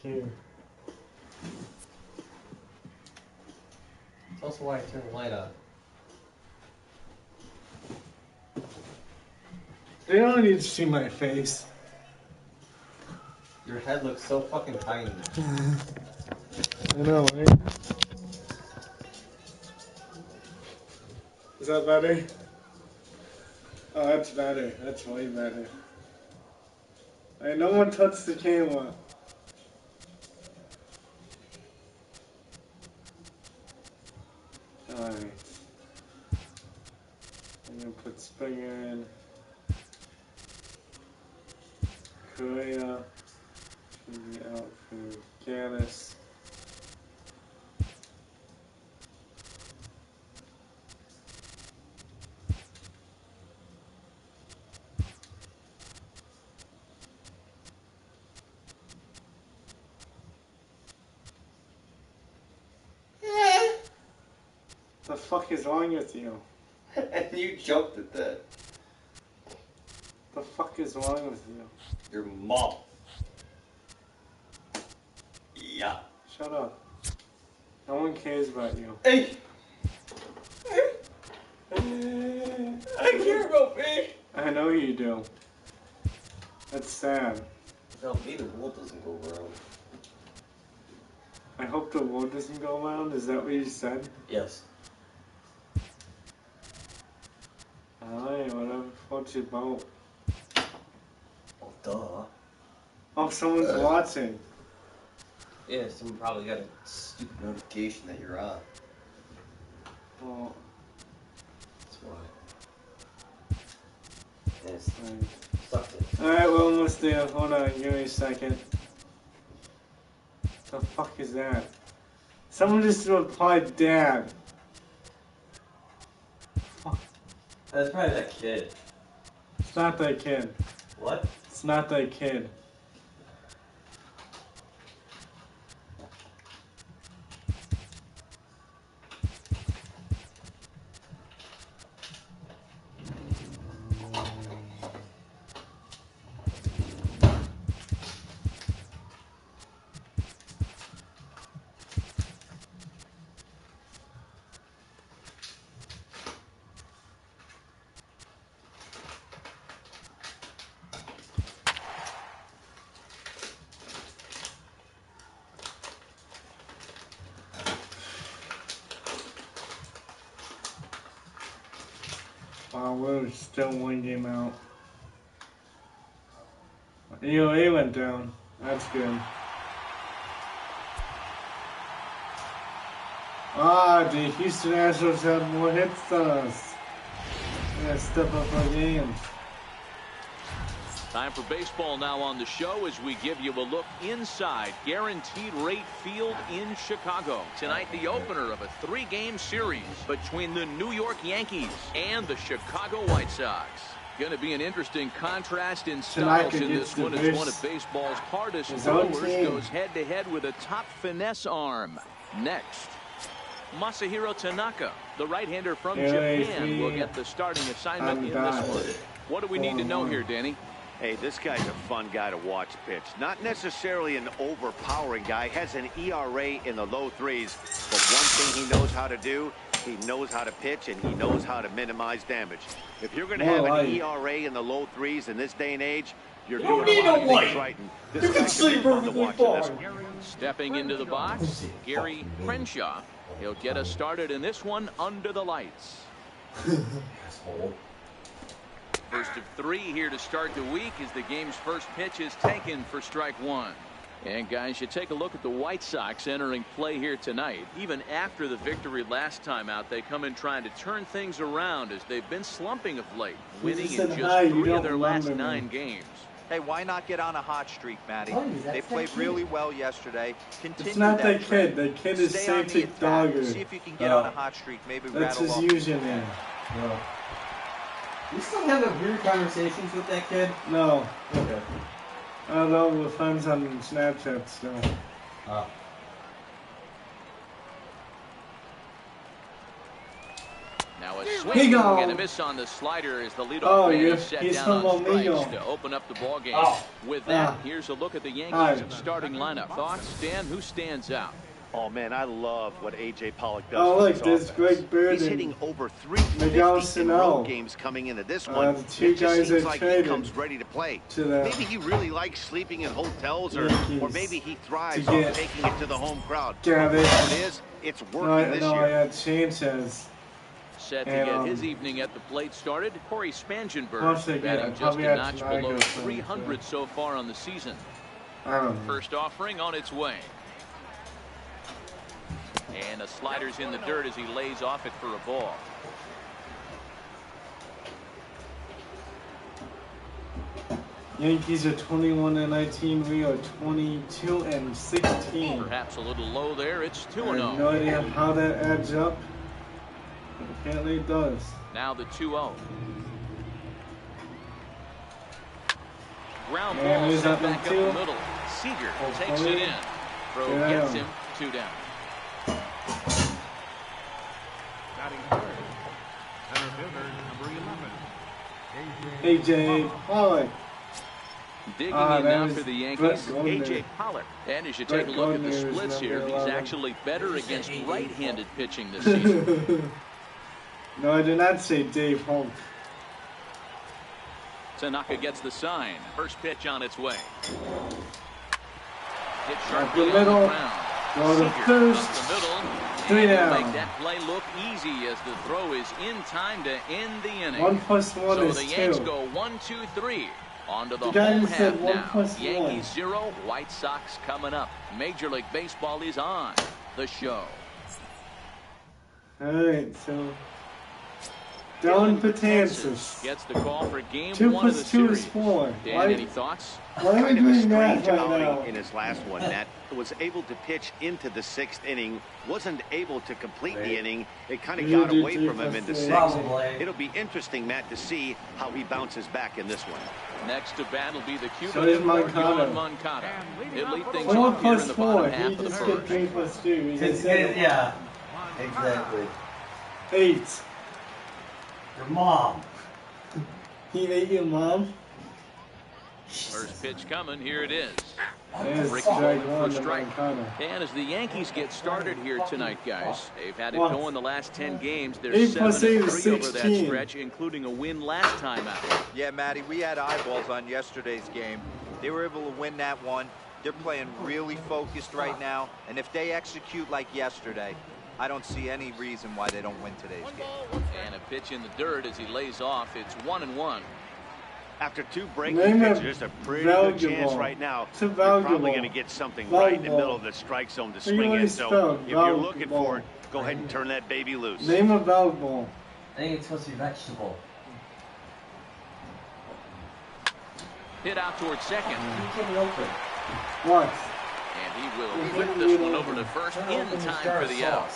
Here. That's also why I turned the light on. They don't need to see my face. Your head looks so fucking tiny. I know, right? Is that better? Oh, that's better. That's way better. Hey, no one touch the camera. Alright. I'm gonna put Springer in. Correa should be out for Gaddis. The fuck is wrong with you? And you jumped at that. The fuck is wrong with you? Your mom. Yeah. Shut up. No one cares about you. Hey! I care about me! I know you do. That's sad. Tell me the world doesn't go around. I hope the world doesn't go around. Is that what you said? Yes. Alright, whatever floats your boat. Oh, duh. Oh, someone's watching. Yeah, someone probably got a stupid notification that you're on. Oh. That's why. Yes. Sucked it. Alright, we're almost there. Hold on, give me a second. The fuck is that? Someone just replied, Dad. Fuck. That's probably that kid. It's not that kid. What? It's not that kid. Wow, we're still one game out. EOA went down. That's good. Ah, the Houston Astros have more hits than us. We gotta step up our game. Time for baseball now on the show as we give you a look inside Guaranteed Rate Field in Chicago. Tonight, the opener of a 3-game series between the New York Yankees and the Chicago White Sox. Going to be an interesting contrast in styles in this one as one of baseball's hardest throwers goes head-to-head with a top finesse arm. Next, Masahiro Tanaka, the right-hander from Japan, will get the starting assignment in this one. What do we need to know here, Danny? Hey, this guy's a fun guy to watch pitch. Not necessarily an overpowering guy. Has an ERA in the low 3s. But one thing he knows how to do, he knows how to pitch, and he knows how to minimize damage. If you're going to have an ERA in the low 3s in this day and age, you're doing a lot of things right. And this guy's sleep perfectly fine. Stepping into the box, Gary Crenshaw. He'll get us started in this one under the lights. First of 3 here to start the week as the game's first pitch is taken for strike 1. And guys, you take a look at the White Sox entering play here tonight. Even after the victory last time out, they come in trying to turn things around as they've been slumping of late, winning in just 3 of their last 9 games. Hey, why not get on a hot streak, Matty? They played really well yesterday. Continue it's not that trend. kid. That kid is Safety Dogger. See if you can get on a hot streak. Maybe that's rattle his off. username. No. You still have weird conversations with that kid? No. Okay. I don't know, we're friends on Snapchat still. Now a He swing go. and a miss on the slider as the leadoff Oh, man yeah, is set he's down from on strikes Omega. to open up the ball game. Oh. With that, Ah. here's a look at the Yankees Hi. starting lineup. Thoughts, Dan? Who stands out? Oh, man, I love what A.J. Pollock does Oh, for look, this there's offense. Greg Bird He's and hitting over Miguel 350 in Sano. road games coming into this one. The two It just guys seems that like he traded comes ready to play. to the Maybe he really likes sleeping in hotels, or Yankees maybe he thrives to on get taking it to the home crowd. Gavin. Whatever it is, it's working this I year. had Sanchez. Set to And, get his evening at the plate started. Corey Spangenberg Plus they get- batting just probably a had notch Tanago below for 300 so far on the season. I don't know. First offering on its way. And a slider's in the dirt as he lays off it for a ball. Yankees are 21-19. We are 22-16. Perhaps a little low there. It's I 2-0. have no idea how that adds up. But apparently it does. Now the 2-0. Ground And ball who's set up in back up two? the middle. Seager takes Chloe. it in. Throw Yeah. gets him 2 down. Batting third, center fielder, number 11. AJ Pollock. Digging Ah, in that now was for the Brett Yankees, Gardner. A.J. Pollock. And as you Brett take a look at the Gardner is splits here, number he's 11. actually better against right-handed pitching this season. No, I did not say Dave Holt. Tanaka gets the sign. First pitch on its way. Hit Up sharply the on the middle. ground. Go to Seager first. up the middle. 3 And he'll down. make that play look easy as the throw is in time to end the inning. 1 plus 1 So is the 2. Yanks go 1, 2, 3. On to the The guy home who said half 1 now. plus 1. Yankees 0, White Sox coming up. Major League Baseball is on the show. Alright, so Dylan Betances. Gets the call for game 2 1 of the plus 2 is series. 4. Dan, any thoughts? Why are we Kind of a doing that strange right outing now? in his last one. Matt was able to pitch into the 6th inning, wasn't able to complete the inning. It kind of You got do away 3 from him plus in the 3. 6th. Probably. It'll be interesting, Matt, to see how he bounces back in this one. Next to bat will be the Cuban So is import, Moncada. Yohan Moncada. He'll lead things 4 off here plus in the 4. bottom half He of the just first. get 3 plus 2. He just Yeah, exactly. 8. Your mom. He ate your mom? First pitch coming. Here it is. Yes, Ricky strike rolling 1 for to strike. Moncada. And as the Yankees get started here tonight, guys, they've had it What? going the last 10 games. They're 8 plus 8 is 7-3 over that 16. stretch, including a win last time out. Yeah, Matty, we had eyeballs on yesterday's game. They were able to win that one. They're playing really focused right now, and if they execute like yesterday, I don't see any reason why they don't win today's game. And a pitch in the dirt as he lays off. It's 1-1. After 2 breaking Name it pitches, a pretty good chance valuable. right now. It's a You're probably valuable. going to get something right in the Valuable. middle of the strike zone to So you swing in. always So spelled if you're looking valuable. for it, go ahead and turn that baby loose. Name a valuable. I think it's supposed to be vegetable. Hit out towards second. You can open. What? And he will flip this one over to first in time for the out.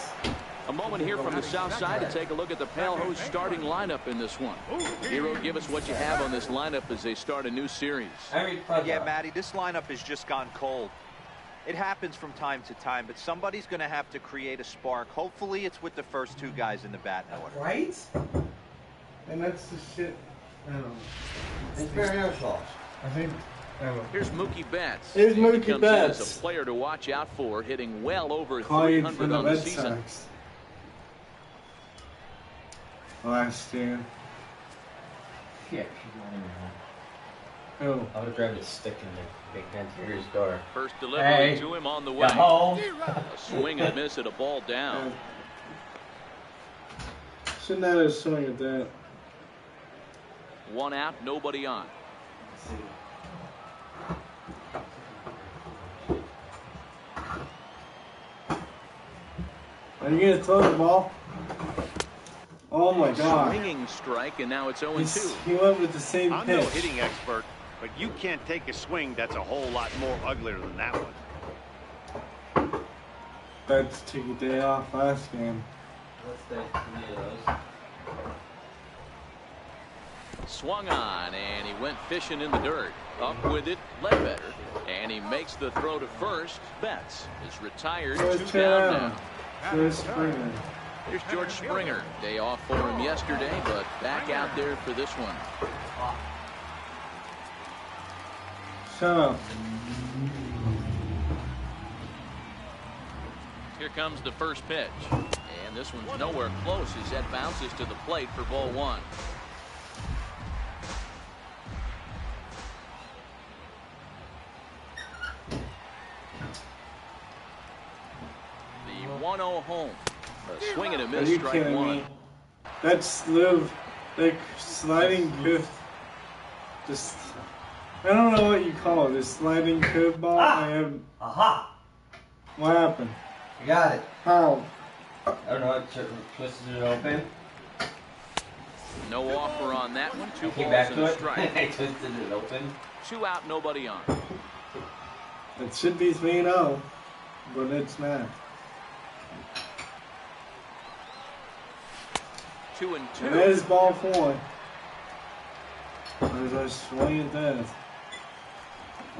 A moment here from the south side to take a look at the Pale Host starting lineup in this one. Hero, give us what you have on this lineup as they start a new series. Yeah, Matty, this lineup has just gone cold. It happens from time to time, but somebody's going to have to create a spark. Hopefully, it's with the first 2 guys in the bat order. Right? And that's the shit. I don't know. It's very fault. I think. I don't know. Here's Mookie Betts. Here's He Mookie comes Betts. in as a player to watch out for, hitting well over Calling for 300 the on the Red season. Sox. Last year. Yeah, Who? I would have grabbed a stick in the big Anterior's door. First delivery Hey. to him on the way. No. A swing and a miss at a ball down. Shouldn't have had a swing at that. 1 out, nobody on. Are you gonna throw the ball? Oh my god. Swinging strike, and now it's 0-2. He went with the same I'm pitch. no hitting expert, but you can't take a swing that's a whole lot more uglier than that one. Betts took a day off last game. What's the tomatoes? Swung on, and he went fishing in the dirt. Up with it, Ledbetter, and he makes the throw to first. Betts is retired, 2 down now. Chris Springer. Here's George Springer. Day off for him yesterday, but back out there for this one. Shut up. Here comes the first pitch. And this one's nowhere close as that bounces to the plate for ball one. The 1-0 home. A swing and a miss, strike one. Me? That's like sliding curve. Just, I don't know what you call it. A sliding curveball. I have. Aha! What happened? You got it. How? I don't know. Twisted it open. No offer on that one. Two Came balls back and to a it. strike. I twisted it open. 2 out, nobody on. It should be 3-0, but it's not. 2-2. And there's ball 4. There's a swing at that.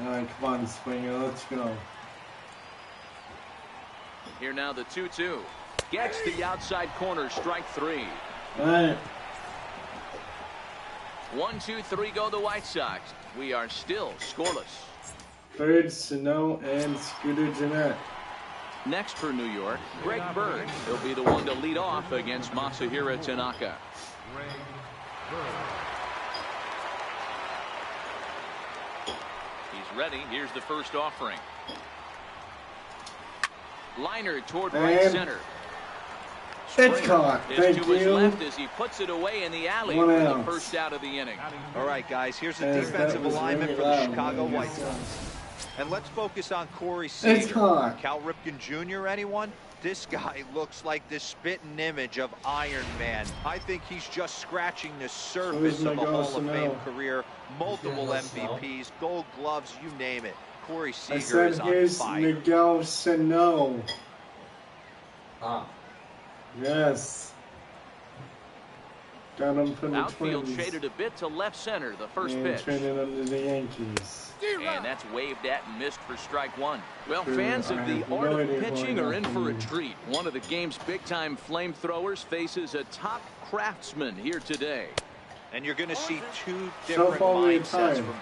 Alright, come on, Springer, let's go. Here now the 2-2. Gets the outside corner, strike 3. Alright. 1, 2, 3 go the White Sox. We are still scoreless. Bird, Sano, and Scooter Jeanette. Next for New York, Greg Bird. He'll be the one to lead off against Masahiro Tanaka. He's ready. Here's the first offering. Liner toward right center. It's caught. Is Thank to his you. left as he puts it away in the alley One for out. the first out of the inning. All right, guys, here's the Yes, defensive that was alignment really for the loud, Chicago man. White Sox. And let's focus on Corey It's Seager. hot. Cal Ripken Jr., anyone? This guy looks like the spitting image of Iron Man. I think he's just scratching the surface of a Hall of Fame career. Multiple MVPs, Gold Gloves, you name it. Corey I Seager said is on here's fire. Miguel Sano. Ah. Yes. Got him for the Outfield Twins. shaded a bit to left center, the first And pitch. traded under the Yankees. And that's waved at and missed for strike one. Well, True, fans of I the have art no of idea pitching why are in not. for a treat. One of the game's big-time flamethrowers faces a top craftsman here today. And you're going to see two So different far mindsets retired. from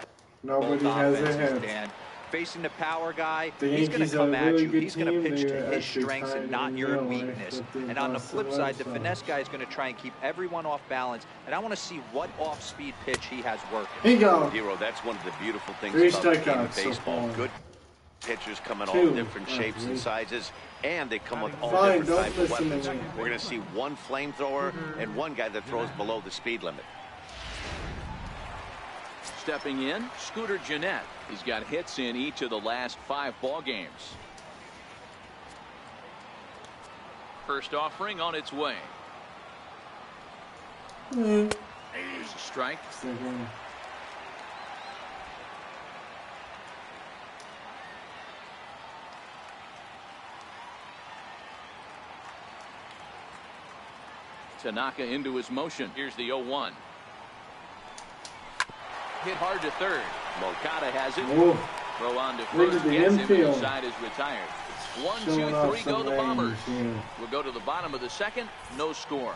Nobody both has a offenses, hit. Dan. Facing the power guy, The he's going Yankees to are come a at really you. good He's going to team. pitch They're to his actually strengths and tied not in your real life weakness. with the And on the flip side, the Boston finesse guy is going to try and keep everyone off balance. And I want to see what off-speed pitch he has working. Here you go. Hero, that's one of the beautiful things 3 about the game of strikeouts so baseball. far. Good pitchers come in all 2. different shapes and sizes, and they come with all Fine, different don't types of listen to weapons. me. We're going to see one flamethrower and one guy that throws below the speed limit. Stepping in, Scooter Jeanette. He's got hits in each of the last 5 ball games. First offering on its way. Here's a strike. Second. Tanaka into his motion. Here's the 0-1. Hit hard to third. Moncada has it. Oh, Throw on to Look first. at the Gets him. infield. The side is retired. 1, 2, showing off 3 go some the Bombers. range here. We'll go to the bottom of the second. No score.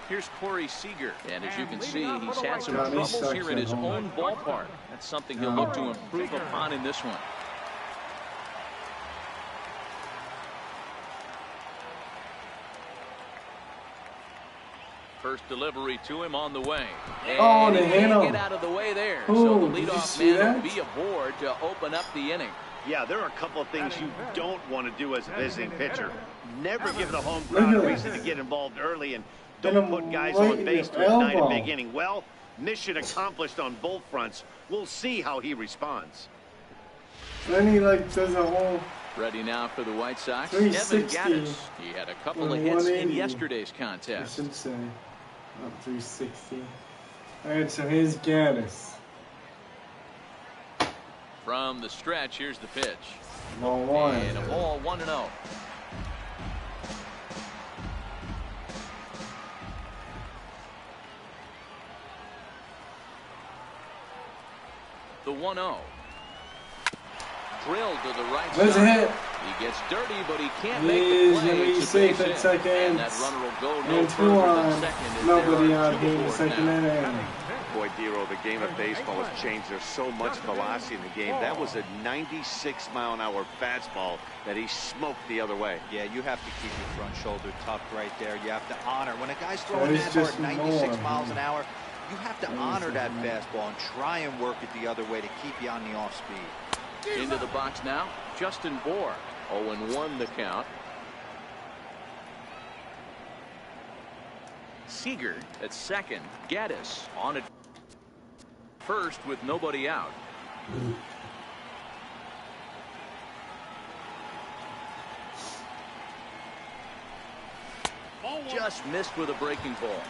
Here's Corey Seager. And as you can see, he's had some Johnny troubles sucks here in at his home. own ballpark. That's something he'll look to improve upon in this one. First delivery to him on the way. And Oh, he they hit can't him. get out of the way there. Ooh, So the did you leadoff see man will that? be aboard to open up the inning. Yeah, there are a couple of things you don't want to do as a visiting pitcher. Never give the home Look crowd at a that. reason to get involved early, and Hit don't him put guys right on in base the to ignite a elbow. big inning. Well, mission accomplished on both fronts. We'll see how he responds. Then he like does a whole. Ready now for the White Sox, 360 Evan Gattis. He had a couple of on hits in 180. yesterday's I contest. should say. Not 360. Alright, so here's Gaddis. From the stretch, here's the pitch. Ball 1. And a ball 1-0. The 1-0. drilled to the right There's a side. hit. He gets dirty, but he can't He make is the play. gonna be It's a safe base at hit. second. And that runner will go no And 2 further than on. second as Nobody there are out 2 here in the aboard second now. inning. Boy, Dero, the game of baseball has changed. There's so much velocity in the game. That was a 96-mile-an-hour fastball that he smoked the other way. Yeah, you have to keep your front shoulder tucked right there. You have to honor. When a guy's throwing There's that hard just 96 more. miles an hour, you have to honor that fastball and try and work it the other way to keep you on the off speed. Into the box now, Justin Bohr. 0-1 the count. Seager at second. Gaddis on at first with nobody out. Just missed with a breaking ball.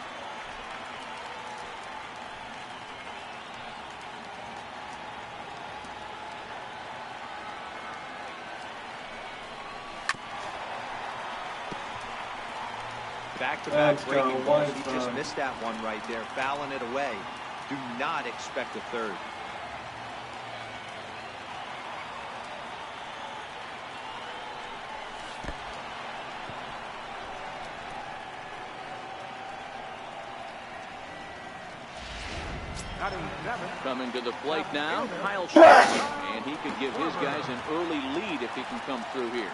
Back-to-back Let's breaking go. balls. One He just for- missed that one right there, fouling it away. Do not expect a third. Batting seventh. Coming to the plate now, Kyle Schwarber. And he could give his guys an early lead if he can come through here.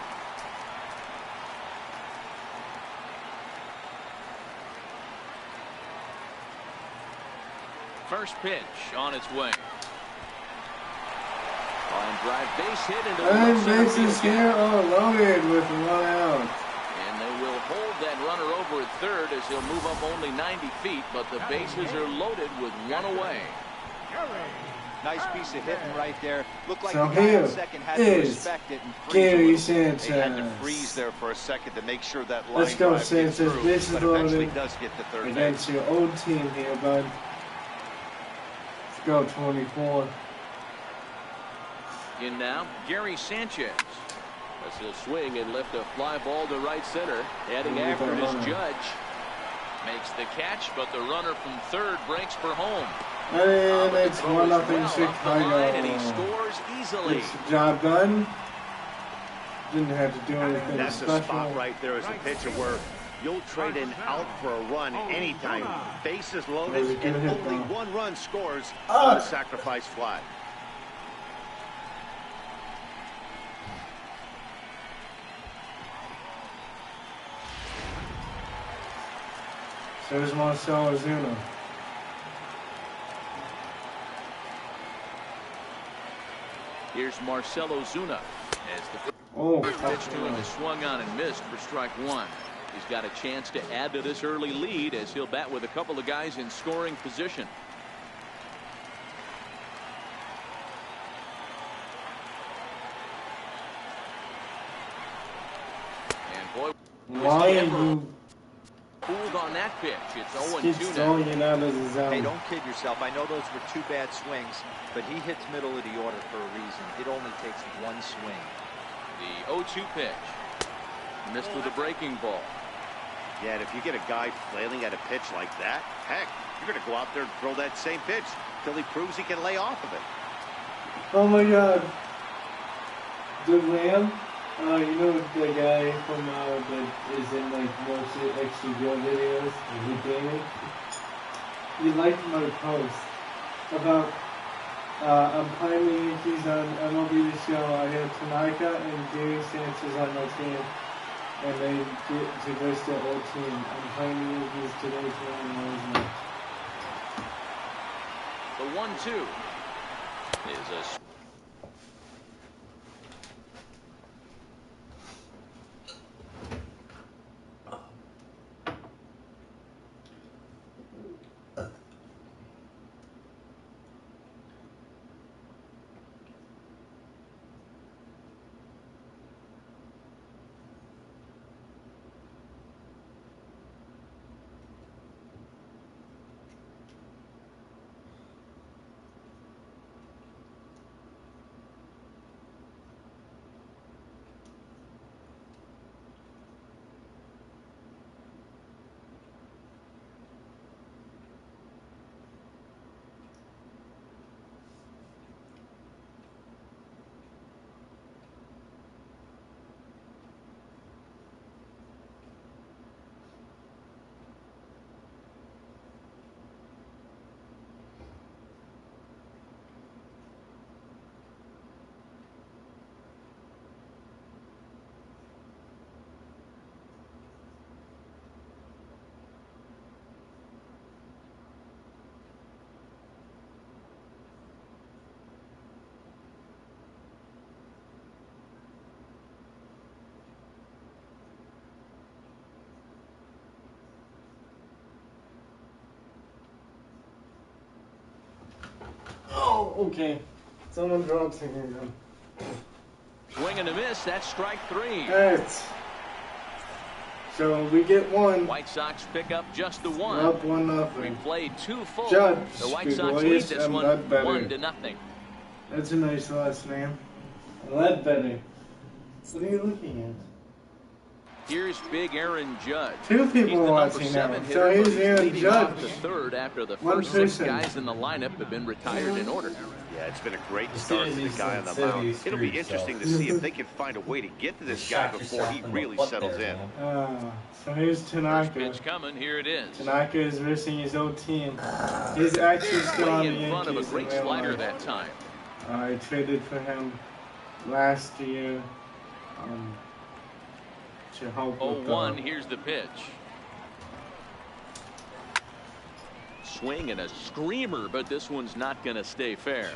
First pitch on its way. Line drive base hit into the And left center bases field. here are loaded with 1 out. And they will hold that runner over at third as he'll move up only 90 feet, but the bases are loaded with 1 away. Nice piece of hitting right there. Looked like So the guy here on second had to is respect it and freeze a Gary little. Sanchez. They had to freeze there for a second to make sure that line Let's go, drive gets Sanchez. through, Bases but eventually loaded does get to third base. against your old team here, bud. Let's go, 24. In now, Gary Sanchez. As he'll swing and lift a fly ball to right center. Heading after it is Judge. Makes the catch, but the runner from third breaks for home. And But the it's throw 1-0 is well up the Chicago. line, and he scores easily. Gets the job done. Didn't have to do anything That's special. a spot right there as a pitcher where you'll trade an out for a run anytime. Bases loaded That was a good and hit, only though. 1 run scores on a sacrifice fly. So there's Marcell Ozuna. Here's Marcell Ozuna as the Oh, first pitch to him is swung on and missed for strike 1. He's got a chance to add to this early lead as he'll bat with a couple of guys in scoring position. And boy, why are Cameron you fooled on that pitch. It's keep 0-2 now. throwing it out of the zone? Hey, don't kid yourself. I know those were 2 bad swings, but he hits middle of the order for a reason. It only takes 1 swing. The 0-2 pitch. Missed with a breaking ball. Yeah, and if you get a guy flailing at a pitch like that, heck, you're going to go out there and throw that same pitch till he proves he can lay off of it. Oh my God. The Ram, you know the guy from that is in like most extra good videos, the gaming. He liked my post about I'm playing the Yankees on MLB The Show. I have Tanaka and Gary Sanchez on my team, and they get to verse their old team. I'm playing the Yankees today for Arizona. The 1-2 is a Oh, okay. Someone dropped something. Swing and a miss. That's strike 3. Alright. So we get one. White Sox pick up just the one. Up 1-0. We played 2 full. Judge, The White good Sox boys, lead this and one Ledbetter. 1-0. That's a nice last name. Ledbetter. What are you looking at? Here's big Aaron Judge. Two people He's the watching number 7 now. hitter, So here's but he's Aaron leading Judge. off the third after the One first 6 person. guys in the lineup have been retired in order. Yeah, it's been a great start for the guy on the mound. It'll be interesting to see if they can find a way to get to this guy before he really settles in. So here's First Tanaka. pitch coming. Here it is. Tanaka is versing his old team. He's actually still on the Way in front of a Yankees great in real slider life. that time. I traded for him last year to help with 0-1. Here's the pitch. Swing and a screamer, but this one's not going to stay fair.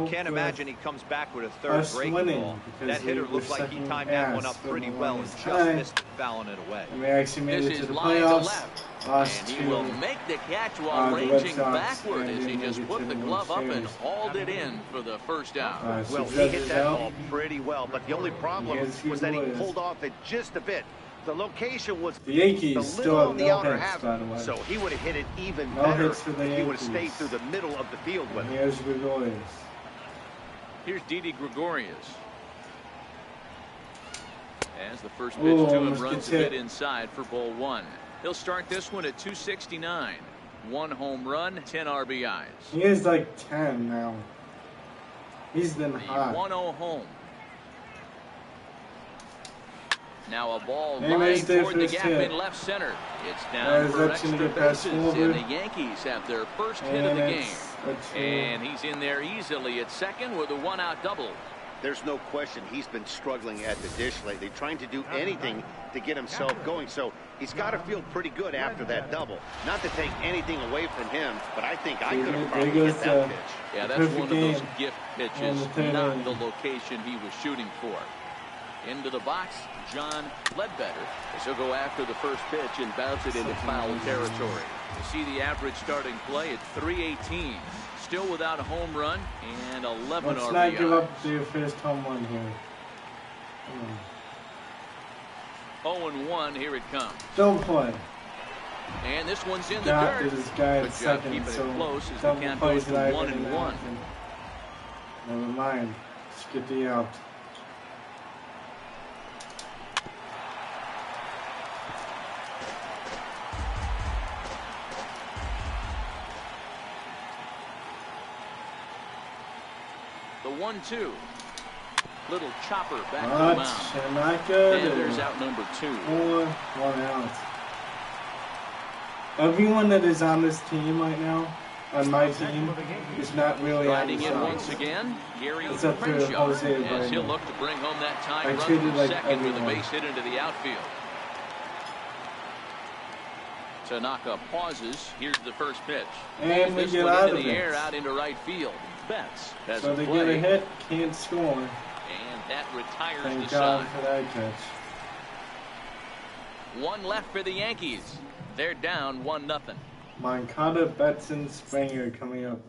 Can't imagine he comes back with a third breaking ball. That hitter looked like he timed that one up pretty well and just missed it, fouling it away. And we actually made This it to is the line to playoffs. left. Lost And he to will make the catch while the Red ranging Sox, backward and as he then just we put get the to the glove up and Series. hauled it in for the first out. So Well, he Judge hit is that out. ball pretty well, but the only problem Yes, he was that he was. pulled off it just a bit. The location was The Yankees a still little have on the no outer hits, half, by the way. so he would have hit it even No better hits for the if he would have Yankees. stayed through the middle of the field with And it. here's Gregorius. Here's Didi Gregorius. As the first pitch Oh, to him almost runs gets a bit hit. inside for ball 1. He'll start this one at 269. 1 home run, 10 RBIs. He is like 10 now. He's been The hot. 1-0 home. Now a ball Hey, lying nice day toward the first gap hit. in left center. It's down for that's gonna extra get past bases, Wilbur. and the Yankees have their first hit of the game. That's And he's in there easily at second with a 1-out double. There's no question he's been struggling at the dish lately, trying to do anything to get himself going. So he's got to feel pretty good after that double. Not to take anything away from him, but I think I could have probably hit that pitch. Yeah, that's perfect one of those game. gift pitches, And the third not inning. the location he was shooting for. Into the box, John Ledbetter, as he'll go after the first pitch and bounce it into foul territory. You see the average starting play at 318. Still without a home run and 11 Let's RBIs. not give up the first home run here. 0-1, here it comes. Don't play. And this one's in the Got dirt. this guy at Good job second, keeping so it close as the double count plays goes to that 1-1. Never mind. Let's get the out. The 1-2. Little chopper back to the But mound. not good. And there's out number 2. 1 out. Everyone that is on this team right now, on my team, is not really on the Riding in once Sox. again, Gary Except for Crenshaw, Jose as Abreu. he'll look to bring home that tying I run treated from like second with a everyone. base hit into the outfield. Tanaka pauses. Here's the first pitch. And we This get one out into of the it. air, out into right field. Betts has So a they play, get a hit, can't score. and that retires Thank the God side. for that catch. One left for the Yankees. They're down 1-0. Moncada, Betson, Springer coming up.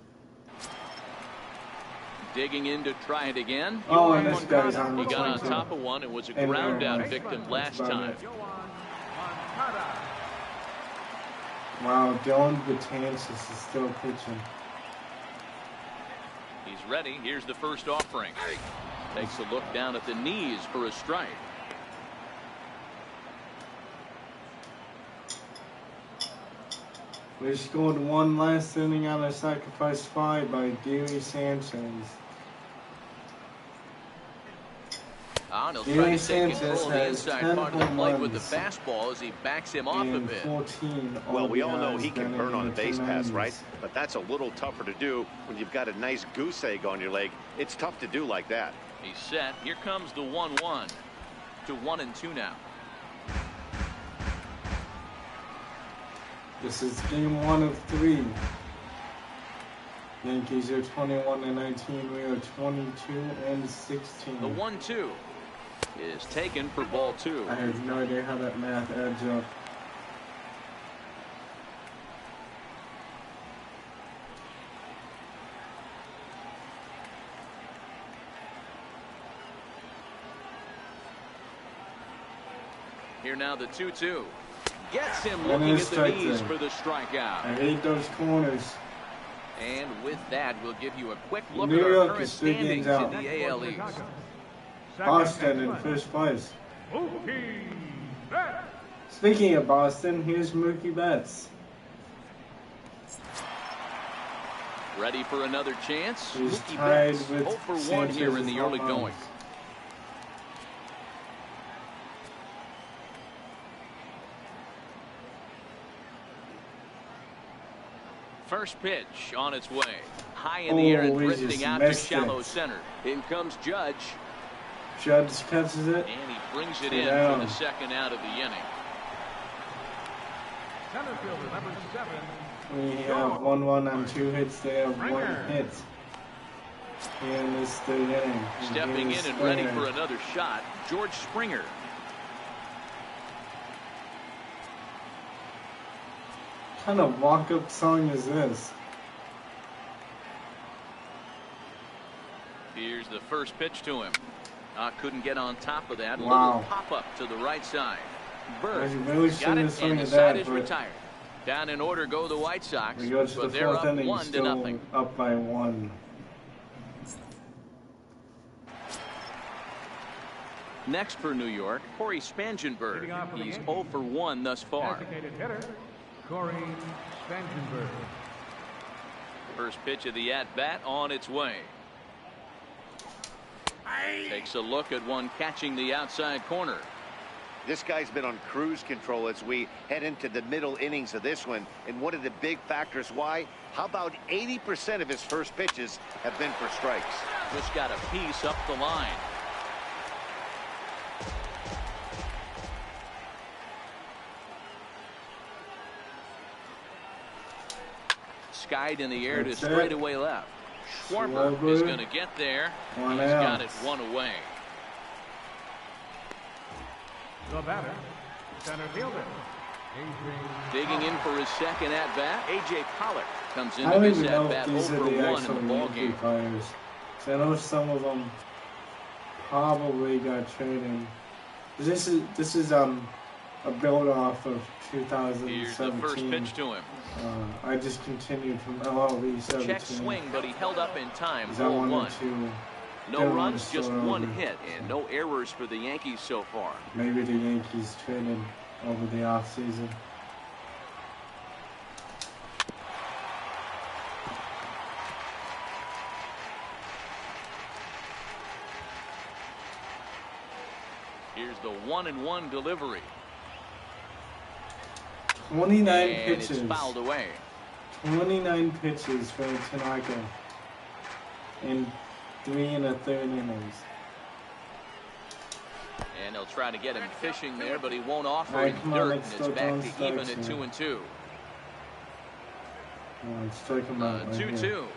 Digging in to try it again. Oh, and this guy's on He the got on 22. top of one. It was a And ground they're out on. victim last That's about time. it. Wow, Dylan Betances is still pitching. He's ready. Here's the first offering. Takes a look down at the knees for a strike. We scored one last inning on a sacrifice fly by Gary Sanchez. Arnold Gary trying to take Sanchez control of the has inside 10 part of the home plate with the runs fastball as he backs him off a And bit. 14 Well, we all know RBIs he can then burn in on a the base pass, 290s. right? But that's a little tougher to do when you've got a nice goose egg on your leg. It's tough to do like that. He's set. Here comes the 1-1 to 1-2 now. This is game 1 of 3. Yankees are 21-19. We are 22-16. The 1-2 is taken for ball 2. I have no idea how that math adds up. Here now the 2-2. Gets him looking at the knees for the strikeout. I hate those corners. And with that, we'll give you a quick look New at our York current is 3 standings games in out. the AL East. Boston in first place. Mookie Betts. Speaking of Boston, here's Mookie Betts. Ready for another chance? He's Mookie tied Betts, with 0 for 1 Sanchez's here in the early home runs. going. First pitch on its way. High in the air and drifting out to shallow center. In comes Judge. Judge catches it. And he brings it in for the second out of the inning. Center fielder number 7. We have 1-1 on 2 hits. They have 1 hit. In this 3rd inning. Stepping in and ready for another shot, George Springer. What kind of walk-up song is this? Here's the first pitch to him. Couldn't get on top of that. Wow. Little pop-up to the right side. Bird really got it, and the side is retired. Down in order go the White Sox, but they're up 1-0. Up by 1. Next for New York, Corey Spangenberg. He's 0 for 1 thus far. Designated hitter, Corey Spangenberg. First pitch of the at-bat on its way. Takes a look at one catching the outside corner. This guy's been on cruise control as we head into the middle innings of this one. And one of the big factors why, how about 80% of his first pitches have been for strikes? Just got a piece up the line. Skied in the air to straightaway left. Schwarber is going to get there. He's got it 1 away. The batter, center fielder. Digging in for his second at-bat, A.J. Pollock comes into this at-bat 0 for 1 in the ballgame. I know some of them probably got traded. This is a build-off of 2017. Here's the first pitch to him. I just continued from MLB 17. Check swing, but he held up in time. 0-1. No runs, just 1 hit, and no errors for the Yankees so far. Maybe the Yankees traded over the offseason. Here's the 1-1 delivery. 29 and pitches. It's fouled away. 29 pitches for Tanaka in 3 1/3 innings. And they'll try to get him fishing there, but he won't offer any dirt, and it's back to even at 2-2. Strike him out. 2-2.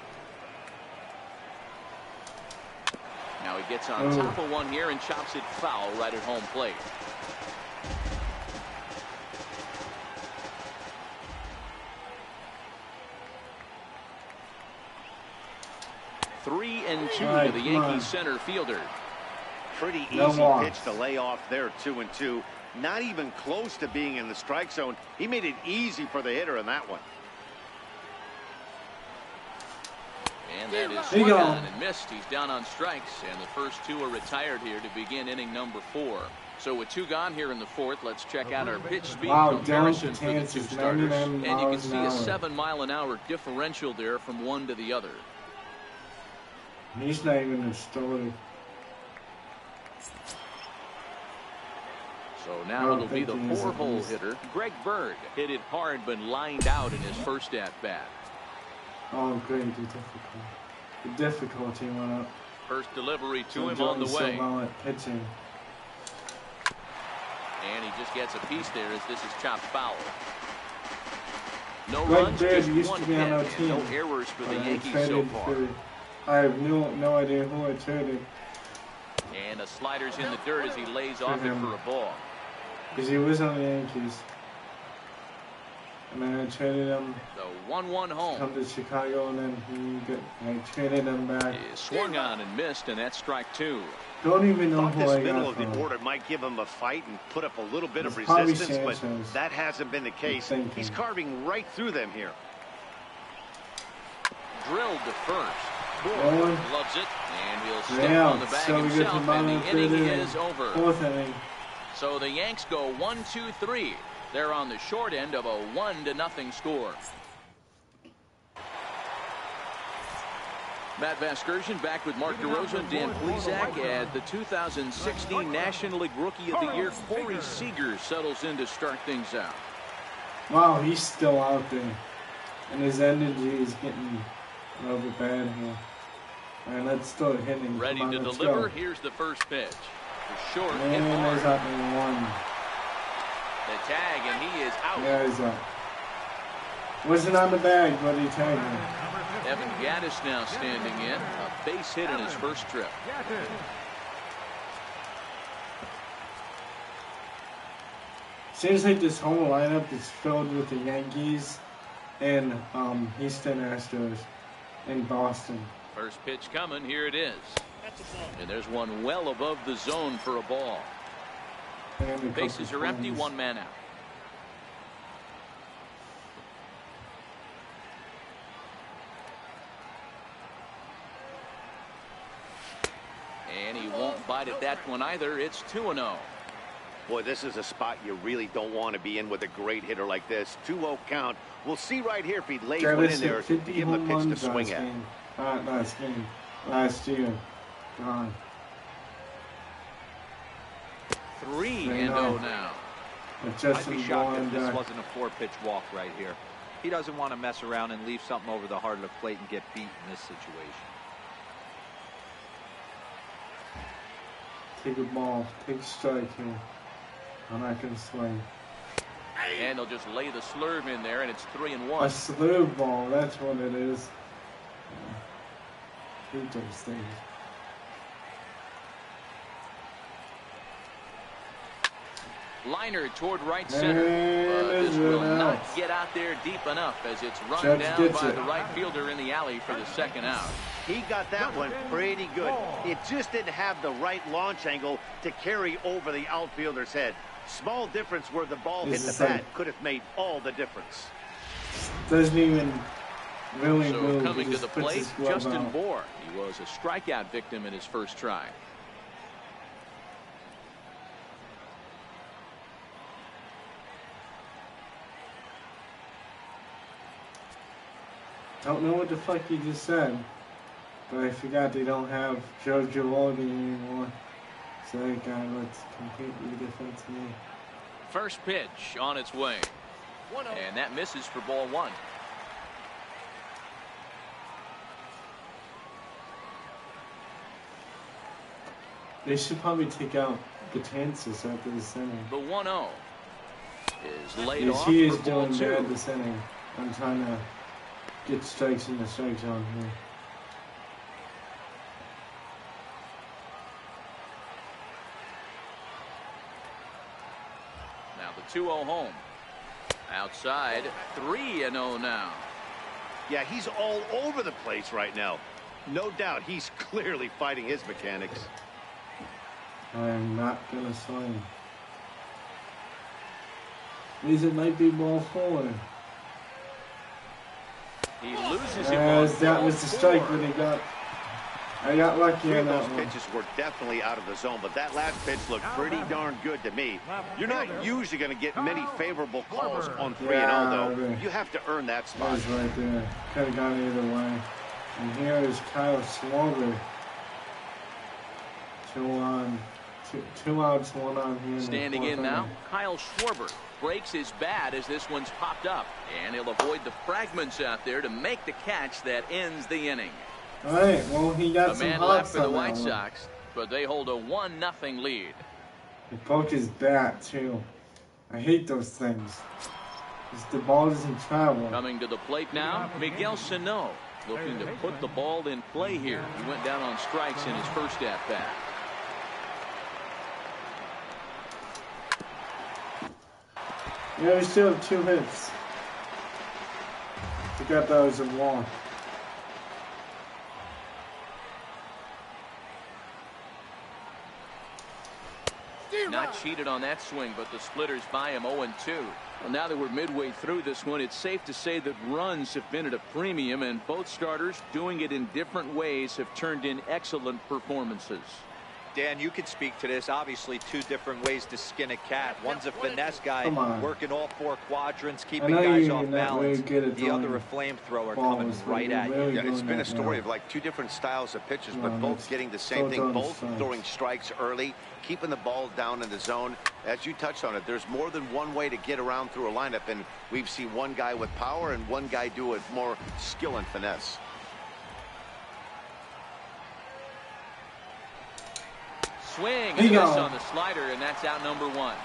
Now he gets on top of one here and chops it foul right at home plate. Three and 2 to the Yankees center fielder. Pretty easy pitch to lay off there, 2-2. Not even close to being in the strike zone. He made it easy for the hitter in that one. And that is swung on and missed. He's down on strikes, and the first 2 are retired here to begin inning number 4. So with 2 gone here in the 4th, let's check out our pitch speed comparison for the 2 starters. And you can see a 7-mile-an-hour differential there from one to the other. He's not even a starter. So now it'll be the 4-hole hitter, Greg Bird. Hit it hard but lined out in his first at-bat. Oh, great. The difficulty went up. First delivery to him on the way. Pitching. And he just gets a piece there as this is chopped foul. No Greg runs, Bird just used 1 to be hit, on our and team. no errors for the Yankees so far. I have no idea who I traded. And the slider's in the dirt as he lays off it for a ball. Because he was on the Yankees. And then I traded him. The 1-1 home. Come to Chicago, and then I traded him back. He swung on and missed, and that's strike 2. Don't even know who This I middle got of the from. order might give him a fight and put up a little bit of It's probably resistance, but Sanchez. that hasn't been the case. He's carving right through them here. Drilled to first. Going. Loves it, and he'll step Yeah, on the bag so we get to himself, and bottom the of inning third is over. Fourth inning. So the Yanks go 1-2-3. They're on the short end of a 1-0 score. Matt Vasgersian back with Mark DeRosa and Dan Plesac, at the 2016 National League Rookie of the Year. Corey Seager settles in to start things out. Wow, he's still out there. And his energy is getting a little bit bad here. All right, let's start hitting. Ready Come on, to let's deliver. go. Here's the first pitch. The short hit And hard. there's out in one. The tag, and he is out. Yeah, he's out. Wasn't on the bag, but he tagged him. Evan Gaddis now standing in. A base hit in his first trip. Seems like this whole lineup is filled with the Yankees and Houston Astros in Boston. First pitch coming. Here it is. And there's one well above the zone for a ball. And a Bases couple are empty. plays. One man out. And he won't bite at that one either. It's 2-0. Boy, this is a spot you really don't want to be in with a great hitter like this. 2-0 count. We'll see right here if he lays one in there to give him a pitch to swing at. Last year. Gone. 3-0 now. But I'd Justin be shocked if Bourne, this wasn't a 4-pitch walk right here. He doesn't want to mess around and leave something over the heart of the plate and get beat in this situation. take a ball, take a strike here. I'm not going to swing. And they'll just lay the slurve in there, and it's 3-1. A slurve ball, that's what it is. Hate those things. Liner toward right center. This will not get out there deep enough as it's run down by the right fielder in the alley for the second out. He got that one pretty good. It just didn't have the right launch angle to carry over the outfielder's head. Small difference where the ball hit the bat could have made all the difference. Doesn't even really move. So coming to the plate, Justin Bourne. He was a strikeout victim in his first try. Don't know what the fuck you just said, but I forgot they don't have Joe Girardi anymore. So that guy looks completely different to me. First pitch on its way. And that misses for ball one. They should probably take out Betances after this inning. The 1-0 is laid off he is for ball doing two. bad this inning. I'm trying to get strikes in the strike zone here. Now the 2-0 home. Outside, 3-0 now. Yeah, he's all over the place right now. No doubt he's clearly fighting his mechanics. I'm not going to swing. At least it might be ball four. He loses him on that ball was the strike four. that he got. I got lucky Three on of that those one. pitches were definitely out of the zone, but that last pitch looked pretty darn good to me. You're not usually going to get many favorable calls on 3-0, though. You have to earn that That spot. was right there. Could have gone either way. And here is Kyle Schwarber. Two outs, one on here. Standing in now, Kyle Schwarber breaks his bat as this one's popped up. And he'll avoid the fragments out there to make the catch that ends the inning. All right, well, he got A some man left hops for the on that White one. Sox, but they hold a 1-0 lead. He poked his bat, too. I hate those things. Because the ball doesn't travel. Coming to the plate now, Miguel Sano looking to put the ball in play here. He went down on strikes in his first at-bat. Yeah, we still have 2 hits. forgot that was a walk. Not cheated on that swing, but the splitters by him 0-2. Well, now that we're midway through this one, it's safe to say that runs have been at a premium, and both starters, doing it in different ways, have turned in excellent performances. Dan, you can speak to this. Obviously, two different ways to skin a cat. One's a finesse guy working all four quadrants, keeping guys off balance. The other a flamethrower coming right at you. Yeah, it's been a story of like two different styles of pitches, but both getting the same thing. Both throwing strikes early, keeping the ball down in the zone. As you touched on it, there's more than one way to get around through a lineup, and we've seen one guy with power and one guy do it more skill and finesse. Swing and a miss on the slider, and that's out number 1.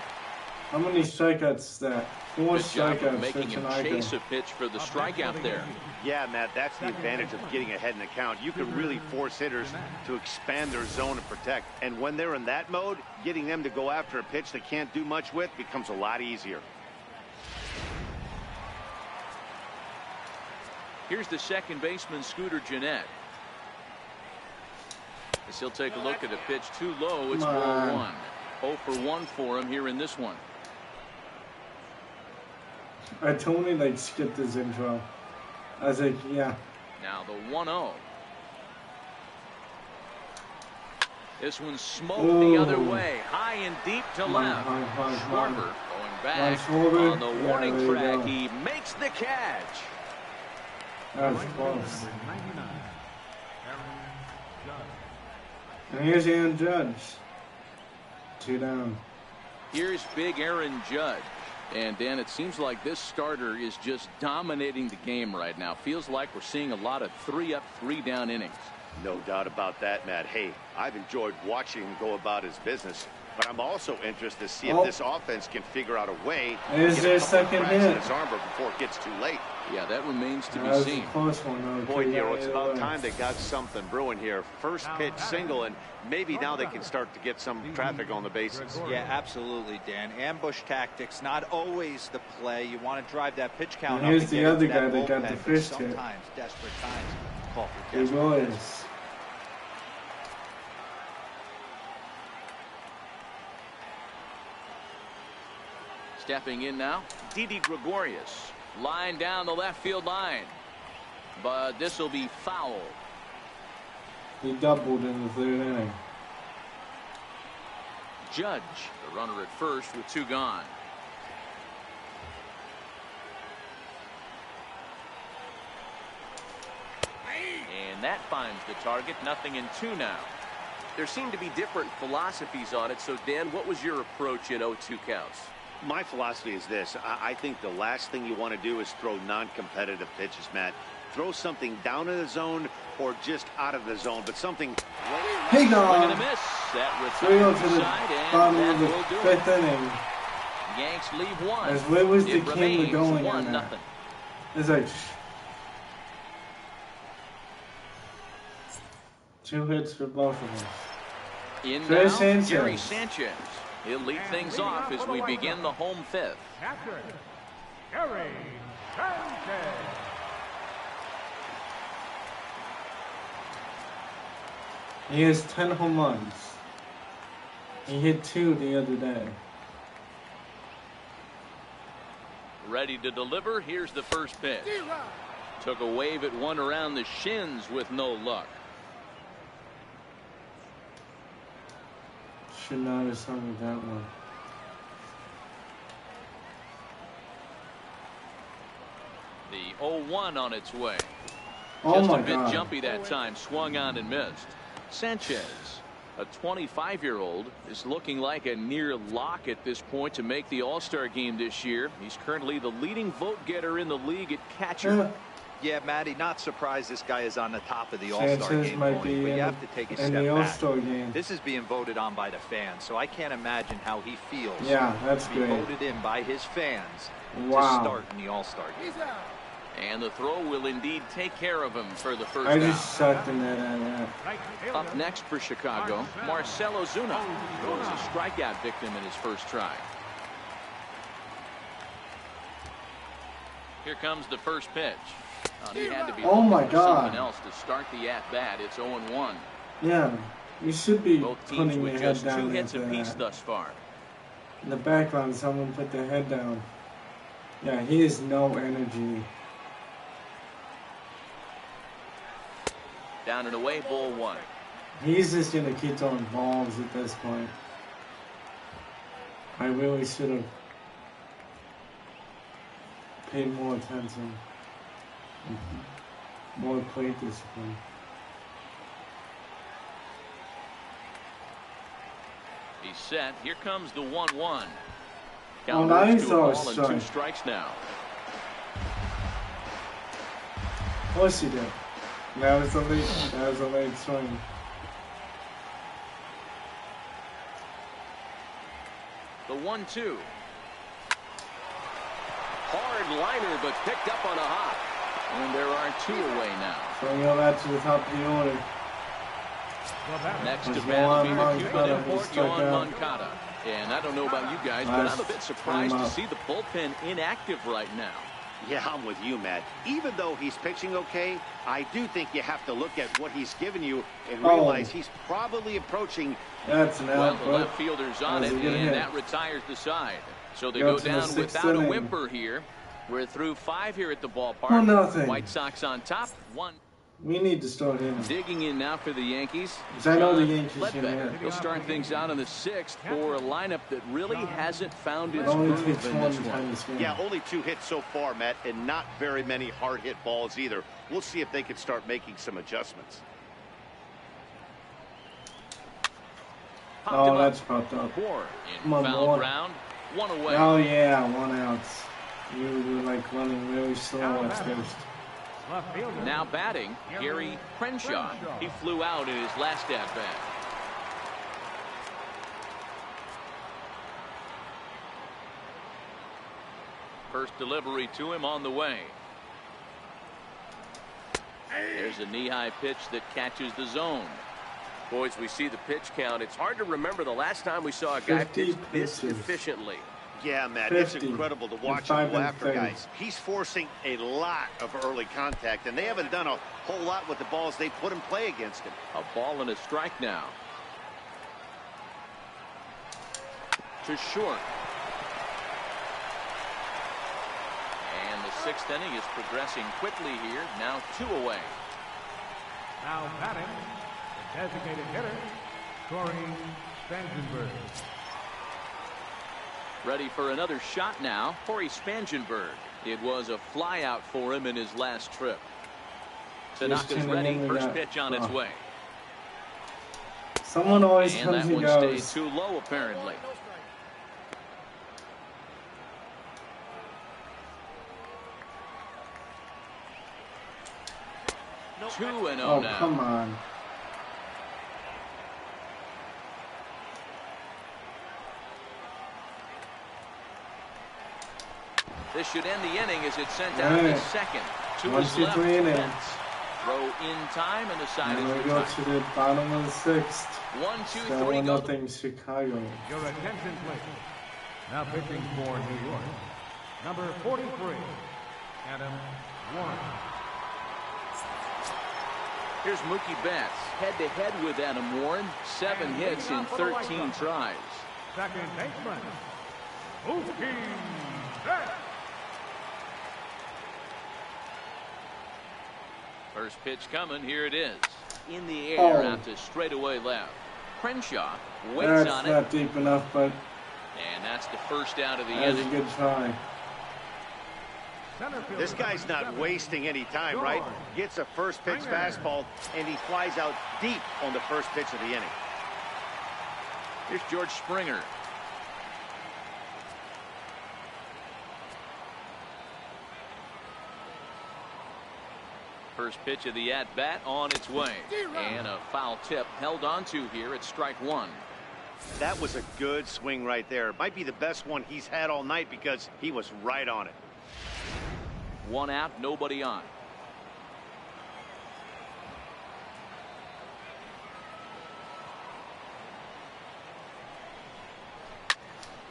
How many strikeouts is that? 4 Good job strikeouts. of making him chase a pitch for the strikeout there. Yeah, Matt, that's the advantage of getting ahead in the count. You can really force hitters to expand their zone and protect. And when they're in that mode, getting them to go after a pitch they can't do much with becomes a lot easier. Here's the second baseman, Scooter Gennett. As he'll take a look at a pitch too low. It's ball 1. 0 for 1 for him here in this one. I totally like skipped his intro. I was like, yeah. Now the 1-0. This one's smoked the other way, high and deep to left. Schwarber going back on the warning track. He makes the catch. That was close. And here's Aaron Judge. 2 down. Here's big Aaron Judge. And Dan, it seems like this starter is just dominating the game right now. Feels like we're seeing a lot of 3-up, 3-down innings. No doubt about that, Matt. Hey, I've enjoyed watching him go about his business, but I'm also interested to see if this offense can figure out a way to There's get their a couple second cracks in hit. his armor before it gets too late. Yeah, that remains to be That was seen. a close one, though. Boy, Nero, it's about time they got something brewing here. First pitch single, and maybe now they can start to get some traffic on the bases. Yeah, absolutely, Dan. Ambush tactics, not always the play. You want to drive that pitch count And up. here's to the get other into guy that that got bullpen, the but first hit. sometimes desperate times call for He desperate hits. was. Stepping in now, Didi Gregorius. Line down the left field line. But this will be foul. He doubled in the 3rd inning. Judge, the runner at first with 2 gone. And that finds the target. 0-2 now. There seem to be different philosophies on it. So, Dan, what was your approach in 0-2 counts? My philosophy is this. I think the last thing you want to do is throw non-competitive pitches, Matt. Throw something down in the zone or just out of the zone, but something. Hey, Swing and a no. miss. That 3-0 returns to the side, and bottom that of the will do 5th it. inning. Yanks leave 1. As where was the It camera remains going 1-0. on that? It's like 2 hits for both of us. In Gary now, Sanchez. Gary Sanchez. He'll lead things off as we begin the home 5th. Catcher, Gary Sanchez. He has 10 home runs. He hit 2 the other day. Ready to deliver. Here's the first pitch. Took a wave at one around the shins with no luck. Should not have sung with that one. The 0-1 on its way. Oh Just my a bit God. jumpy that time. Swung on and missed. Sanchez, a 25-year-old, is looking like a near lock at this point to make the All-Star game this year. He's currently the leading vote getter in the league at catcher. Yeah, Matty, not surprised this guy is on the top of the All-Star Sanchez game might voting, be but you in have to take a the step back. All-Star game. This is being voted on by the fans, so I can't imagine how he feels Yeah, that's to be great. voted in by his fans Wow. to start in the All-Star game. And the throw will indeed take care of him for the first I down. just sucked in that at. Up next for Chicago, Marcell Ozuna, who was a strikeout victim in his first try. Here comes the first pitch. He had to be Oh my looking for something God. else to start the at-bat. It's 0-1. Yeah, you should be Both teams putting your with head just down 2 hits after apiece that. thus far. In the background, someone put their head down. Yeah, he has no energy. Down and away, ball 1. He's just gonna keep throwing balls at this point. I really should have paid more attention. More plate discipline. He's set. Here comes the 1-1. Oh, Count nice. moves to a Oh, ball and strike. 2 strikes now. Of course he did. That was a late swing. The 1-2. Hard liner, but picked up on a hop. And there are 2 away now. Throwing all that to the top of the order. Next to Was bat will be Yohan the Cuban Moncada import, who struck Yohan out. Moncada. And I don't know about you guys, but I'm a bit surprised to see the bullpen inactive right now. Yeah, I'm with you, Matt. Even though he's pitching okay, I do think you have to look at what he's given you and realize he's probably approaching. That's an Well, out, the but left fielder's on that it, was a good and hit. that retires the side. So they Go go to the down sixth without a inning. whimper here. We're through 5 here at the ballpark. 1-0. White Sox on top. 1. We need to start hitting. Digging in now for the Yankees. Because I know the John Yankees can Ledbetter. hit. He'll start things out in the 6th for a lineup that really hasn't found It its only groove takes in one this one. time to swing. Yeah, only 2 hits so far, Matt, and not very many hard hit balls either. We'll see if they can start making some adjustments. Popped him up. That's popped up. Four in Come on, foul boy. ground. 1 away. Oh yeah, 1 out. You were like running really slow at first. Left fielder. Now batting, Gary Crenshaw. He flew out in his last at-bat. First delivery to him on the way. There's a knee-high pitch that catches the zone. Boys, we see the pitch count. It's hard to remember the last time we saw a guy 50 pitch this pitches. efficiently. Yeah, Matt, 50 it's incredible to watch in him 5 go after innings. guys. He's forcing a lot of early contact, and they haven't done a whole lot with the balls they put in play against him. A ball and a strike now. To short. And the 6th inning is progressing quickly here. Now 2 away. Now batting, the designated hitter, Corey Spangenberg. Ready for another shot now. Corey Spangenberg. It was a flyout for him in his last trip. Tanaka's ready. First pitch on its way. Someone always And comes that and one stayed goes. too low apparently. No. 2-0 Oh, now. come on. This should end the inning as it's sent out Right. to second. To 1, his 2, left. 3 innings. Pence. Throw in time and the side And we is go retired. to the bottom of the 6th. 1, 2, Still 3 go. 1-0 Chicago. Your attention, please. Now pitching for New York, number 43, Adam Warren. Here's Mookie Betts head-to-head with Adam Warren. 7 hits in 13 tries. Second baseman, Mookie Betts. First pitch coming. Here it is. In the air Oh. out to straightaway left. Crenshaw waits That's on it. not deep enough, but And that's the first out of the that was a inning. good try. Center fielder, This guy's number not 7, wasting any time, right? Gets a first pitch fastball, and he flies out deep on the first pitch of the inning. Here's George Springer. First pitch of the at-bat on its way. And a foul tip held onto here at strike 1. That was a good swing right there. Might be the best one he's had all night because he was right on it. 1 out, nobody on.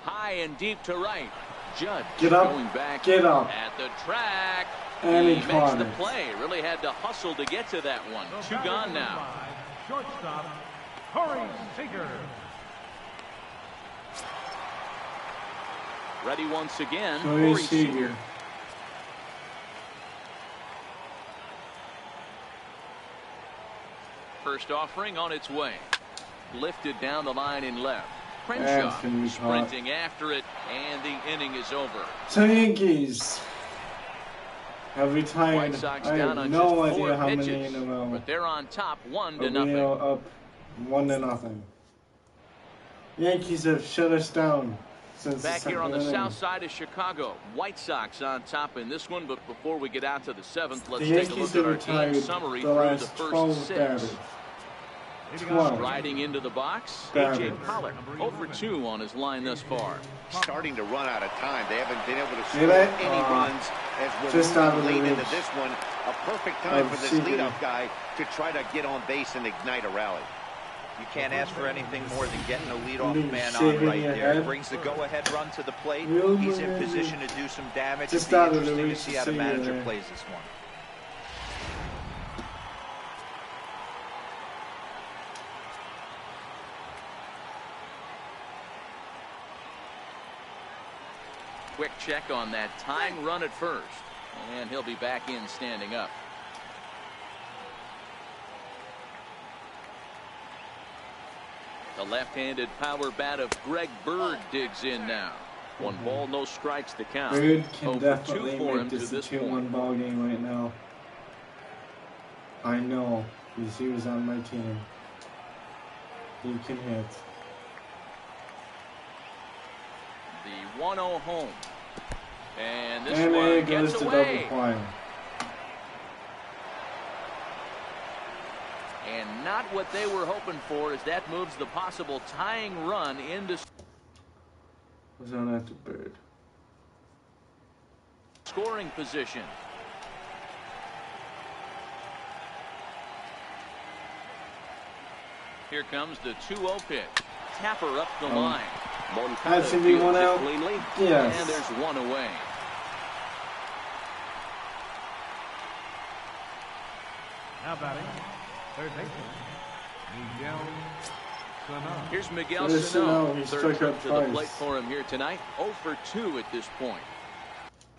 High and deep to right. Judge Get up, going back get up. at the track. And he he makes caught the it. play. Really had to hustle to get to that one. Two gone now. Shortstop, Corey Seager. Ready once again. Corey Corey Seager. Seager. First offering on its way. Lifted down the line in left. That's Crenshaw gonna be sprinting after it, and the inning is over. So Yankees have retired. White Sox I down have on no just 4 idea how many pitches, in a row. but they're on top 1-0. We are up 1-0. Yankees have shut us down since Back the here on the second south inning. side of Chicago, White Sox on top in this one. But before we get out to the 7th, let's The take a Yankees look have at our game retired summary the through the last first 12 6. batters. 12. Riding into the box, Batters. A.J. Pollock, 0 for 2 on his line thus far. Starting to run out of time. They haven't been able to See score that? any runs as we're Just out of the moving late into reach this one. A perfect time of for this Seager. leadoff guy to try to get on base and ignite a rally. You can't ask for anything more than getting a leadoff Maybe man on shaving right your there. head. Brings the go-ahead run to the plate. Real He's in maybe. position to do some damage. Just It'll out be of the interesting to reach see to how the see you manager there. plays this one. Quick check on that tying run at first, and he'll be back in standing up. The left-handed power bat of Greg Bird digs in now. 1 ball, no strikes to count. Bird can 0 for 2 definitely for him make to this a this 2-1 point. ball game right now. I know, because he was on my team. He can hit. The 1-0 home. And this And there one goes gets the away. double play. And not what they were hoping for, as that moves the possible tying run into Was on after Bird. scoring position. Here comes the 2-0 pitch. Tapper up the line. Moncada That should be fields one it out. cleanly, Yes. and there's one away. Now batting, third baseman, Miguel Sano. Here's Miguel There's Sano. Sano. He Third struck trip out to the twice. plate for him here tonight. 0 for 2 at this point.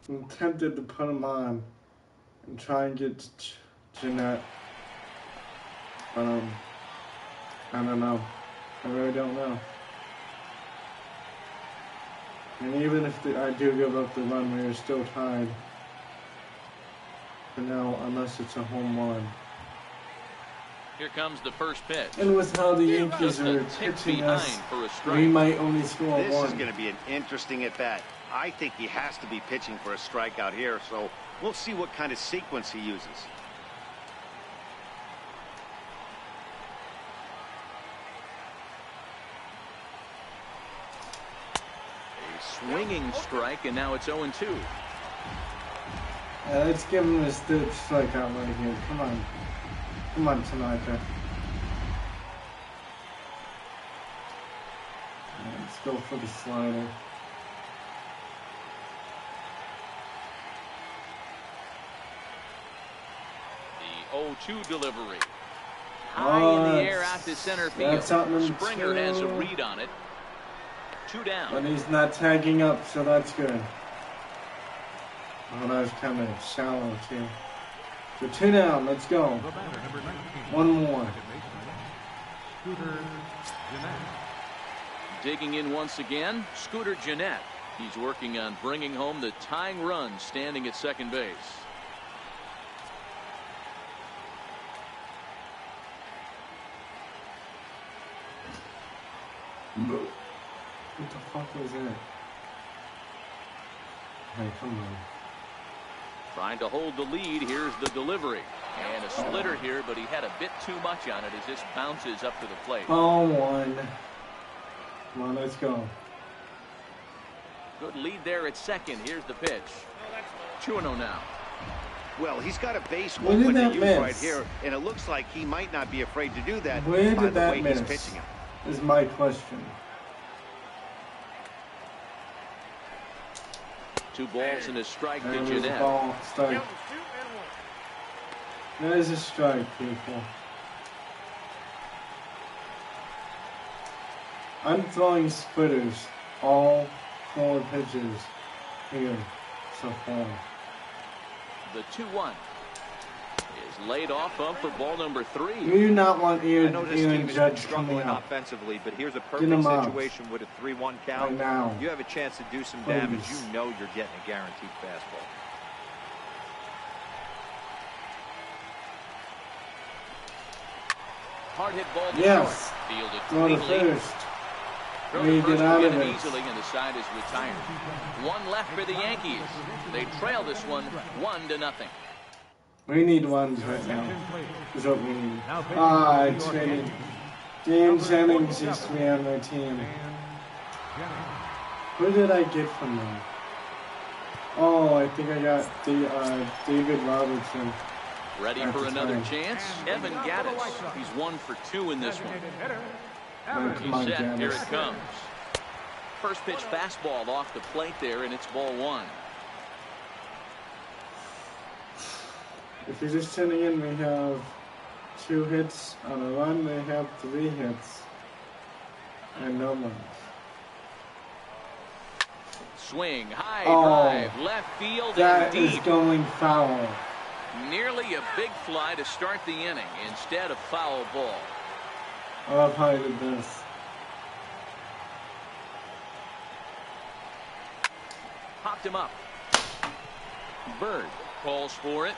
I'm tempted to put him on and try and get Jeanette. I don't know. I really don't know. And even if I do give up the run, we are still tied. For now, unless it's a home run. Here comes the first pitch. And with how the Yankees Just a are tick pitching us, behind for a we strike. might only score This one. is going to be an interesting at-bat. I think he has to be pitching for a strikeout here, so we'll see what kind of sequence he uses. A swinging strike, and now it's 0-2. Let's give him this third strikeout right here. Come on. Come on, Tanaka. Let's go for the slider. The 0-2 delivery. High in the air out to center field. That's out number Springer has a 2. read on it. 2 down. But he's not tagging up, so that's good. Oh, that was kind of shallow, too. So 2 down, let's go. The batter, number 19. One more. Second baseman, Scooter Gennett. Digging in once again, Scooter Gennett. He's working on bringing home the tying run, standing at second base. What the fuck was that? Hey, come on. Trying to hold the lead. Here's the delivery. And a splitter here, but he had a bit too much on it as this bounces up to the plate. Oh, one. Come on, let's go. Good lead there at second. Here's the pitch. 2-0 now. Well, he's got a base Where did open to that use miss? right here, and it looks like he might not be afraid to do that Where by did the that way miss? he's pitching it. Is my question. 2 balls and a strike to That was a Jeanette. ball strike. That is a strike, people. I'm throwing splitters all 4 pitches here so far. The 2-1 is laid off for ball number 3. You do not want I know this team has been Judge struggling coming up offensively, but here's a Get perfect him out. situation with a 3-1 count. right now. You have a chance to do some damage. Please. You know you're getting a guaranteed fastball. Hard hit ball to Yes. short. Fielded Throw to cleanly. first. Throw We to get first out will of get it it. easily, and the side is retired. 1 left for the Yankees. They trail this one 1-0. We need ones right now. Is what we need. I traded James Jennings used to be on my team. Who did I get from them? Oh, I think I got David Robertson. Ready At for the another time. chance? Evan Gaddis. He's 1 for 2 in this one. Oh, come on, He's set. Here Gaddis. it comes. First pitch fastball off the plate there, and it's ball 1. If you're just tuning in, we have 2 hits on a run. They have 3 hits and no runs. Swing, high Oh, drive, left field That and is deep. going foul. Nearly a big fly to start the inning. Instead, a foul ball. I love how he did this. Popped him up. Bird calls for it.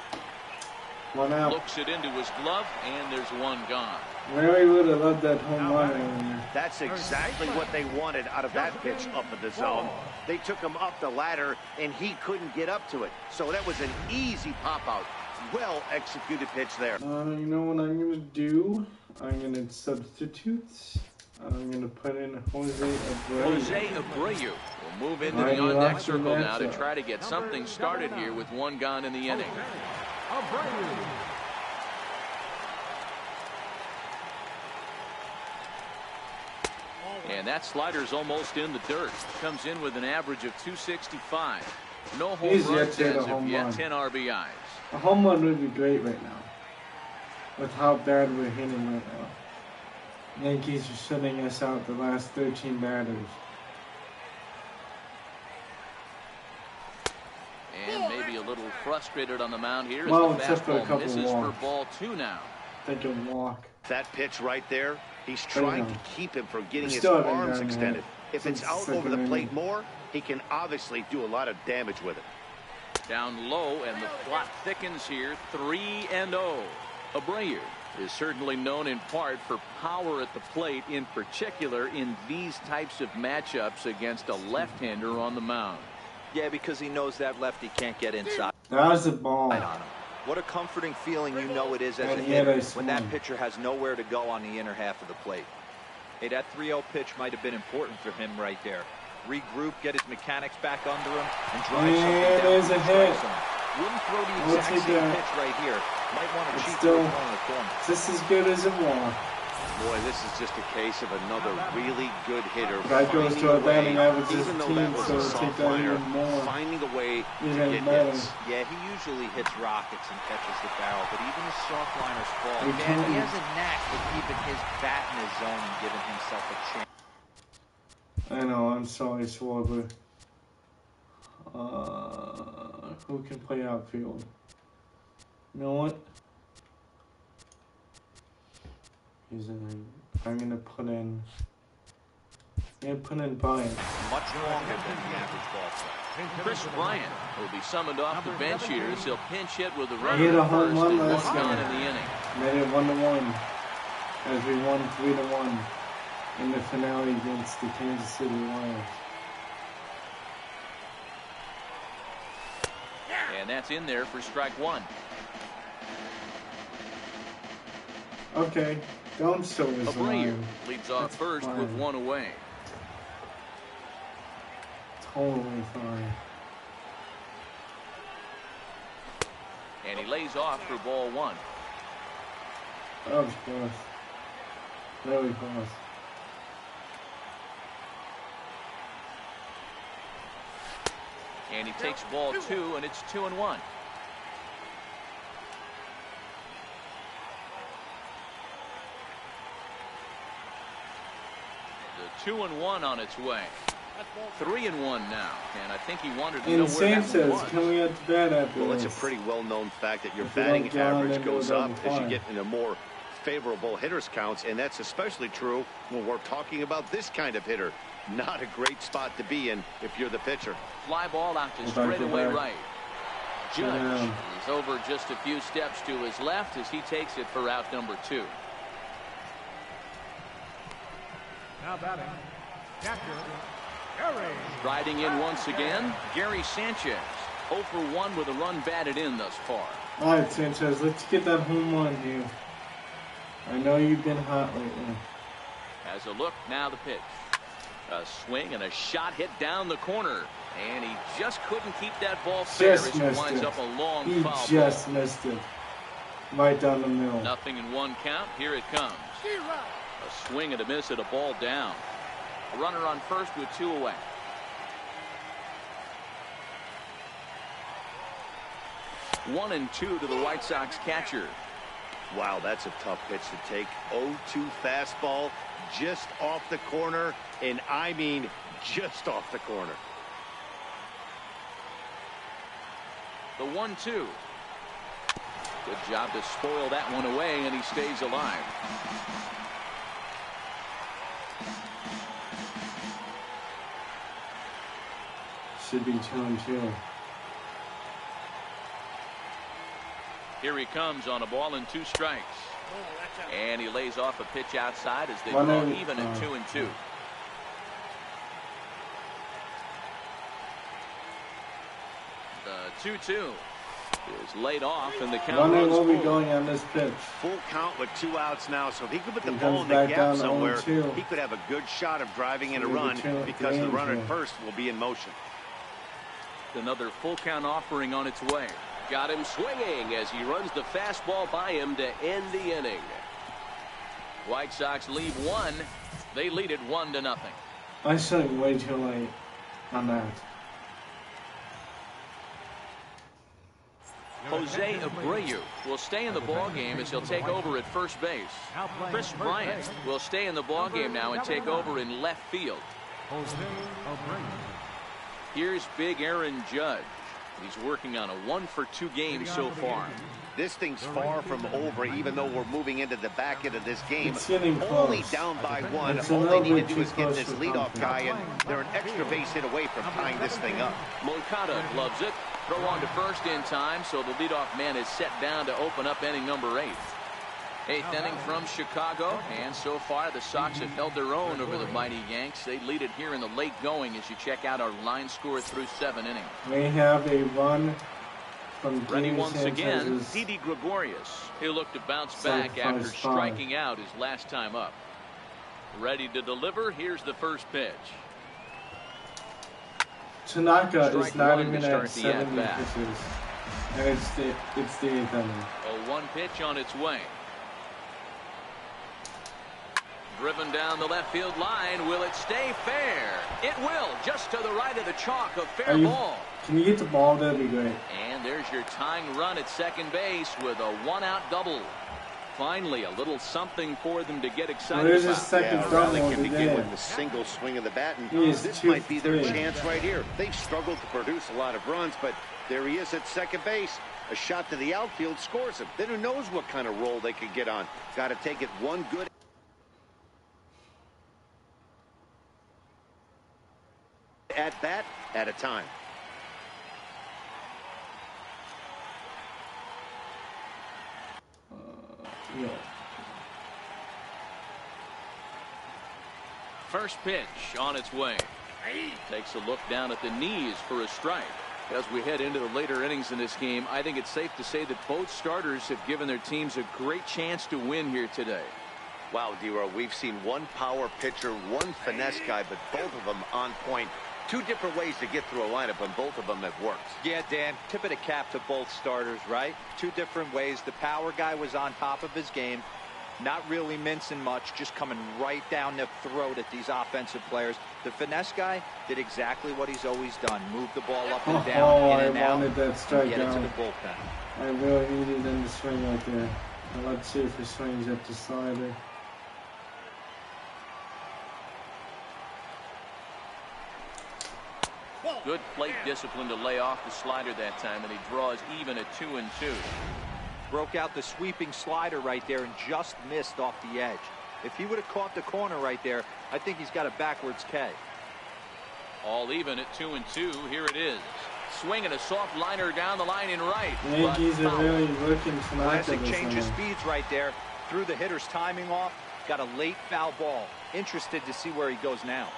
1 out. Looks it into his glove, and there's 1 gone. Mary would have loved that home run earlier. That's exactly what they wanted out of that pitch up in the zone. They took him up the ladder, and he couldn't get up to it. So that was an easy pop-out. Well-executed pitch there. You know what I'm going to do? I'm going to substitute. I'm going to put in Jose Abreu. Jose Abreu will move into I the on-deck like the circle now to matchup. try to get something started here with 1 gone in the inning. And that slider's almost in the dirt. Comes in with an average of 265. No home He's yet runs to hit a as of home yet, run. 10 RBIs. A home run would be great right now. With how bad we're hitting right now. Yankees are shutting us out the last 13 batters. And maybe a little frustrated on the mound here as Well, the except for a fastball couple misses for walks. ball 2 now. Take a walk. That pitch right there, he's trying to keep him from getting We his still haven't arms gotten extended. hit If it's since out the over the second plate inning. more, he can obviously do a lot of damage with it. Down low, and the plot thickens here. 3-0. Abreu is certainly known in part for power at the plate, in particular in these types of matchups against a left-hander on the mound. Yeah, because he knows that lefty can't get inside That was the ball. on him. What a comforting feeling you know it is as a And yet hitter I when that swung. pitcher has nowhere to go on the inner half of the plate. Hey, that 3-0 pitch might have been important for him right there. Regroup, get his mechanics back under him, and drive And something down there's to a the strike hit. zone. Wouldn't throw the We'll exact take same that. pitch right here. Might want to It's cheat still- through it on the corner. Just as good as a walk. Boy, this is just a case of another really good hitter. That goes finding to our a way, batting average as a even though team, that was so a we'll take soft that liner, even more. finding a way to Even get better. hits. Yeah, he usually hits rockets and catches the barrel, but even his soft liners fall. We Man, he can't- has a knack for keeping his bat in his zone and giving himself a chance. I know, I'm sorry, Schwarber. Who can play outfield? You know what? I'm gonna put in Bryant. Much longer than the average ball player. Chris Bryant will be summoned off the bench here as he'll pinch hit with a He runner hit a at home first run and 1 last gone game. in the inning. Made it 1-1 as we won 3-1 in the finale against the Kansas City Royals. And that's in there for strike 1. Okay, don't show this Abreu line. leads off That's first fine. with 1 away. Totally fine. And he lays off for ball 1. That was close. Really close. And he takes ball 2, and it's 2-1. The 2-1 on its way. 3-1 now, and I think he wanted to know where that says was. coming out to bat after Well, this. it's a pretty well-known fact that your If you batting don't get on, average then goes go up down as you fine. get into more favorable hitters counts, and that's especially true when we're talking about this kind of hitter. Not a great spot to be in if you're the pitcher. Fly ball out to straightaway right. Judge is over just a few steps to his left as he takes it for out number 2. Now batting, catcher, Gary. Riding in once again, Gary Sanchez. 0 for 1 with a run batted in thus far. All right, Sanchez, let's get that home run here. I know you've been hot lately. As a look, now the pitch. A swing and a shot hit down the corner. And he just couldn't keep that ball fair as he winds up a long foul ball. He just missed it. Right down the middle. Nothing in 1 count. Here it comes. A swing and a miss at a ball down. A runner on first with 2 away. One and 2 to the White Sox catcher. Wow, that's a tough pitch to take. 0-2 fastball just off the corner, and I mean just off the corner. The 1-2. Good job to spoil that one away, and he stays alive. Should be 2-2. Here he comes on a ball and 2 strikes. And he lays off a pitch outside as they One draw and- even at 2-2. The 2-2 is laid off, and the count Wondering runs where we're full. going on this pitch. Full count with 2 outs now, so if he could put the He ball comes in the back gap down to somewhere, 0-2. he could have a good shot of driving in a Maybe run 2 because the runner at games, first will be in motion. Another full count offering on its way. Got him swinging as he runs the fastball by him to end the inning. White Sox leave 1. They lead it 1-0. I shot way too late on that. Jose Abreu will stay in the ball game as he'll take over at first base. Chris Bryant will stay in the ball game now and take over in left field. Jose Abreu. Here's big Aaron Judge. He's working on a 1-for-2 game so far. This thing's far from over, even though we're moving into the back end of this game. It's getting Only close. down by 1. It's a All they little need to bit do too is get close this for leadoff comfort. guy, and they're an extra base hit away from tying this thing up. Moncada gloves it. Throw on to first in time, so the leadoff man is set down to open up inning number 8. 8th inning from Chicago, and so far the Sox have held their own over the mighty Yanks. They lead it here in the late going as you check out our line score through 7 innings. We have a run from Ready Gary once again, Sanchez's Didi Gregorius. He'll look to bounce Sacrifice back after five. striking out his last time up. Ready to deliver. Here's the first pitch. Tanaka Strike is not one to even start at the 70 at-bat. pitches. And it's the 8th inning. A 1 pitch on its way. Driven down the left field line. Will it stay fair? It will. Just to the right of the chalk. A fair ball. Can you get the ball? That'd be great. And there's your tying run at second base with a 1-out double. Finally, a little something for them to get excited There's his about. second Yeah, double Riley of can the begin day. with a single swing of the bat, and He is this 2 might be their for 3. chance right here. They've struggled to produce a lot of runs, but there he is at second base. A shot to the outfield scores him. Then who knows what kind of roll they could get on. Got to take it one good at bat at a time. Yeah. First pitch on its way. Takes a look down at the knees for a strike. As we head into the later innings in this game, I think it's safe to say that both starters have given their teams a great chance to win here today. Wow, D-Row, we've seen one power pitcher, one finesse guy, but both of them on point. 2 different ways to get through a lineup, and both of them have worked. Yeah, Dan, tip of the cap to both starters, right? 2 different ways. The power guy was on top of his game. Not really mincing much, just coming right down the throat at these offensive players. The finesse guy did exactly what he's always done. Move the ball up and down, in and out, and get it to the bullpen. I really needed him to swing right there. Now let's see if he swings at the slider. Good plate discipline to lay off the slider that time, and he draws even at 2-2. Broke out the sweeping slider right there and just missed off the edge. If he would have caught the corner right there, I think he's got a backwards K. All even at 2-2. Here it is. Swinging a soft liner down the line in right. The Yankees are really looking to knock Classic change of speeds right there. Threw the hitter's timing off. Got a late foul ball. Interested to see where he goes now.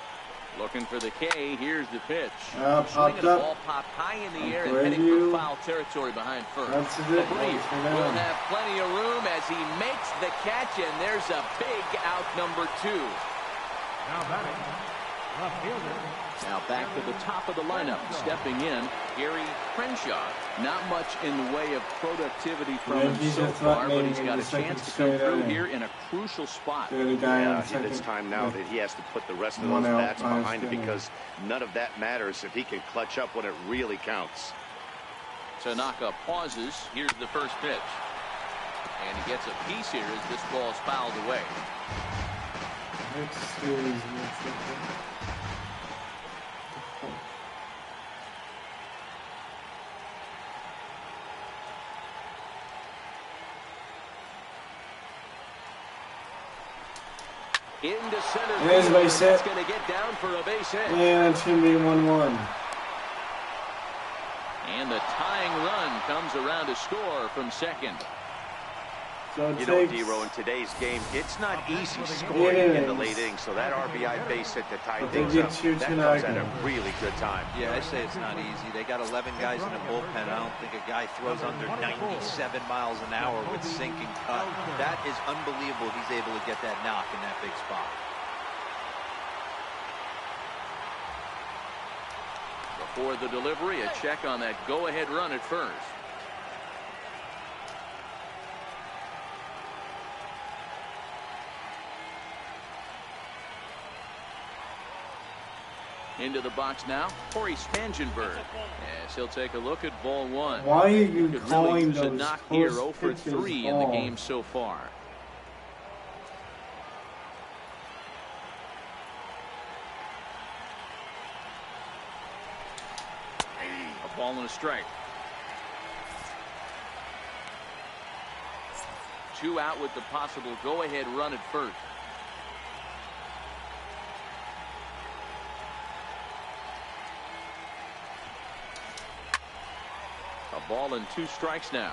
Looking for the K. Here's the pitch. Popped the up. ball popped high in the air and heading for foul territory behind first. That's it. Will have plenty of room as he makes the catch, and there's a big out number 2. Now batting, left fielder. Now back to the top of the lineup, stepping in, Gary Crenshaw. Not much in the way of productivity from him so far, but he's got a chance to come through here in a crucial spot. It's time now that he has to put the rest of those bats behind him, because none of that matters if he can clutch up when it really counts. Tanaka pauses. Here's the first pitch. And he gets a piece here as this ball is fouled away. Into center. There's a base hit. It's going to get down for a base hit. Yeah, it's going to be 1-1. And the tying run comes around to score from second. So you know, D-Row, in today's game, it's not easy scoring in the late innings, so that RBI base hit to tie things up, that comes at a really good time. Yeah, I say it's not easy. They got 11 guys in the bullpen. I don't think a guy throws under 97 miles an hour with sinking cut. That is unbelievable he's able to get that knock in that big spot. Before the delivery, a check on that go-ahead run at first. Into the box now, Corey Spangenberg. Yes, he'll take a look at ball 1. Why are you calling those a knock here 0 for 3 in the game so far? A ball and a strike. 2 out with the possible go-ahead run at first. A ball and 2 strikes now.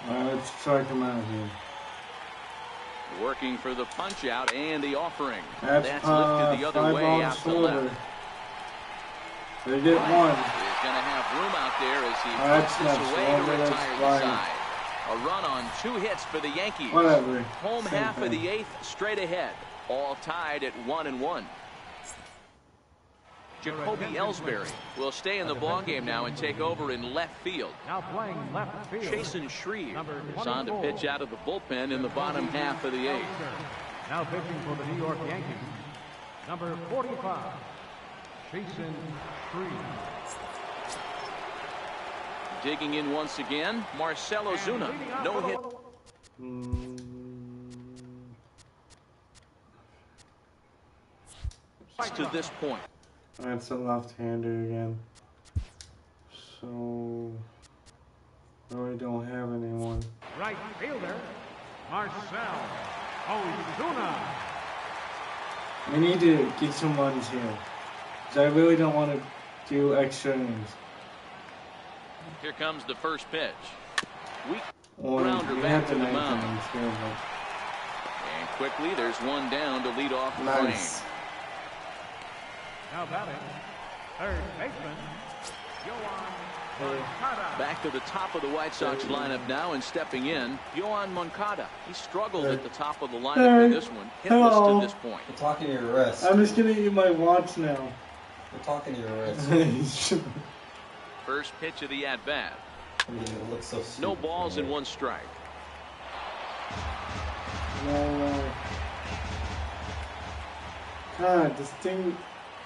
Let's strike him out here. Working for the punch out and the offering. That's lifted the other way out to left. They get 1. He's going to have room out there as he puts this away to retire the side. A run on 2 hits for the Yankees. Whatever. Home Same half thing. of the 8th straight ahead. All tied at 1-1. Jacoby Ellsbury will stay in the ballgame now and take over in left field. Now playing left field. Chasen Shreve is on to pitch out of the bullpen in the bottom half of the 8th. Now pitching for the New York Yankees, number 45, Chasen Shreve. Digging in once again, Marcell Ozuna. No hit. To this point. That's a left-hander again. So, really don't have anyone. Right fielder, Marcell Ozuna. We need to get some runs here. Because I really don't want to do extra innings. Here comes the first pitch. Weak Or grounder we back have to the the ninth mound. innings here, And quickly, there's one down to lead off the but nice. frame. Now batting, third baseman, Yoan Moncada. Back to the top of the White Sox lineup now, and stepping in, Yoan Moncada. He struggled at the top of the lineup in this one, hitless to this point. You're talking to your wrist. I'm just going to eat my watch now. You're talking to your wrist. First pitch of the at-bat. I mean, it looks so stupid. No balls and 1 strike. No. God, this thing.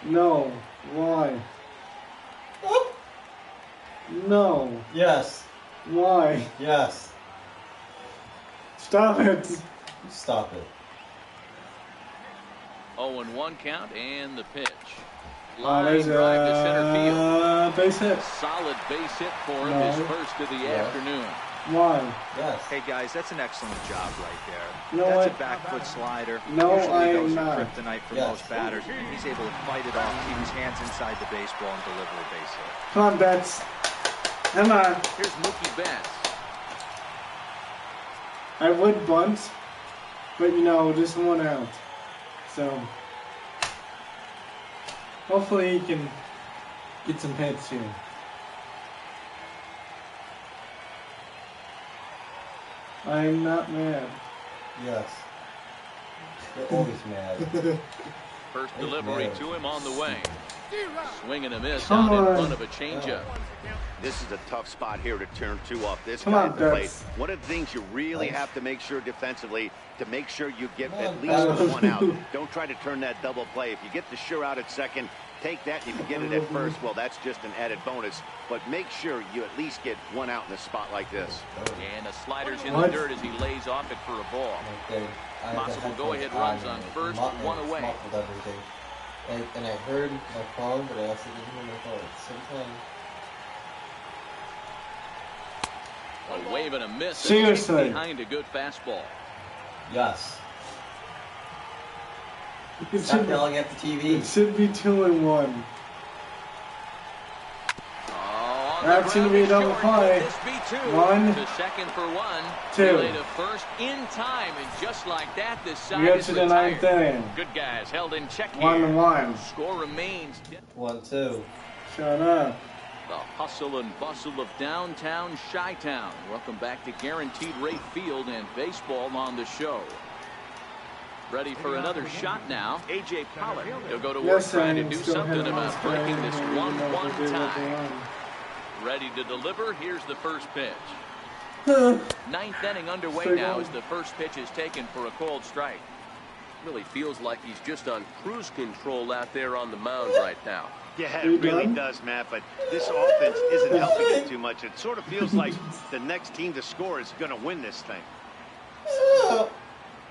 No. Why? No. Yes. Why? Yes. Stop it. Stop it. 0-1 count and the pitch. Line Line drive to center field. Base hit. Solid base hit for him, No. his first of the afternoon. Why? Yes. Hey, guys, that's an excellent job right there. You know That's what? a back foot slider. No, Usually I am those not. are kryptonite for Yes. most batters, and he's able to fight it off, keep his hands inside the baseball, and deliver a base hit. Come on, Betts. Come on. Here's Mookie Betts. I would bunt, but you know, just 1 out. So, hopefully he can get some hits here. I'm not mad. Yes. You're always mad. First delivery to him on the way. Swing and a miss Come out in on. front of a changeup. This is a tough spot here to turn 2 off this Come guy on, at the plate. Betts. One of the things you really have to make sure defensively to make sure you get Come at on, least Betts. 1 out. Don't try to turn that double play. If you get the sure out at second, take that. If you get it at first, well, that's just an added bonus. But make sure you at least get 1 out in a spot like this. And a slider's in What? the dirt as he lays off it for a ball. Okay. I had Possible the go-ahead headphones runs on and first, it 1 away. muffled everything. And I heard my phone, but I also didn't hear my phone at the same time. A wave and a miss. Seriously. Behind a good fastball. Yes. It Stop should, yelling at the TV. it should be 2-1. Oh, on That the should ground be a to double short. play. Could this be 2? 1, To second for 1. 2. Relay to first in time, and just like that, this We side get is to the retired. 9th inning. Good guys held in check here. 1-1. Score remains. 1-2. Shut up. The hustle and bustle of downtown Chi-Town. Welcome back to Guaranteed Rate Field and baseball on the show. Ready for another shot now. A.J. Pollock. He'll go to work Yes, trying to I'm do still something heading about on breaking screen. this I don't know if 1-1 I did tie. what Ready to deliver. Here's the first pitch. they want. Ninth inning underway Straight now on. as the first pitch is taken for a called strike. Really feels like he's just on cruise control out there on the mound right now. Yeah, You it really done? does, Matt, but this offense isn't helping it too much. It sort of feels like the next team to score is going to win this thing.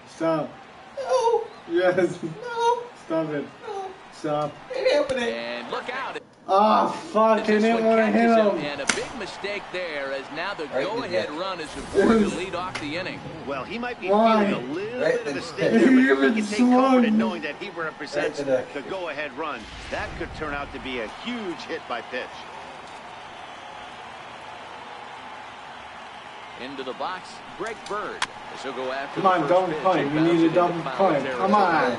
Stop. No. Yes. No. Stop it. No. Stop. Ain't happening. And look out. Ah, fuck. I This didn't one want to hit catches him. And a big mistake there as now the Right in the go-ahead dick. run is aboard to lead off the inning. Well, he might be Why? feeling a little Right bit of in a the stick dick. there, He but even he can take swung. comfort in knowing that he represents Right in the the dick. go-ahead run. That could turn out to be a huge hit by pitch. Into the box, Greg Bird. As he'll go after Come the on, first double pitch play. and We bounce need it a into double foul play. territory. Come on.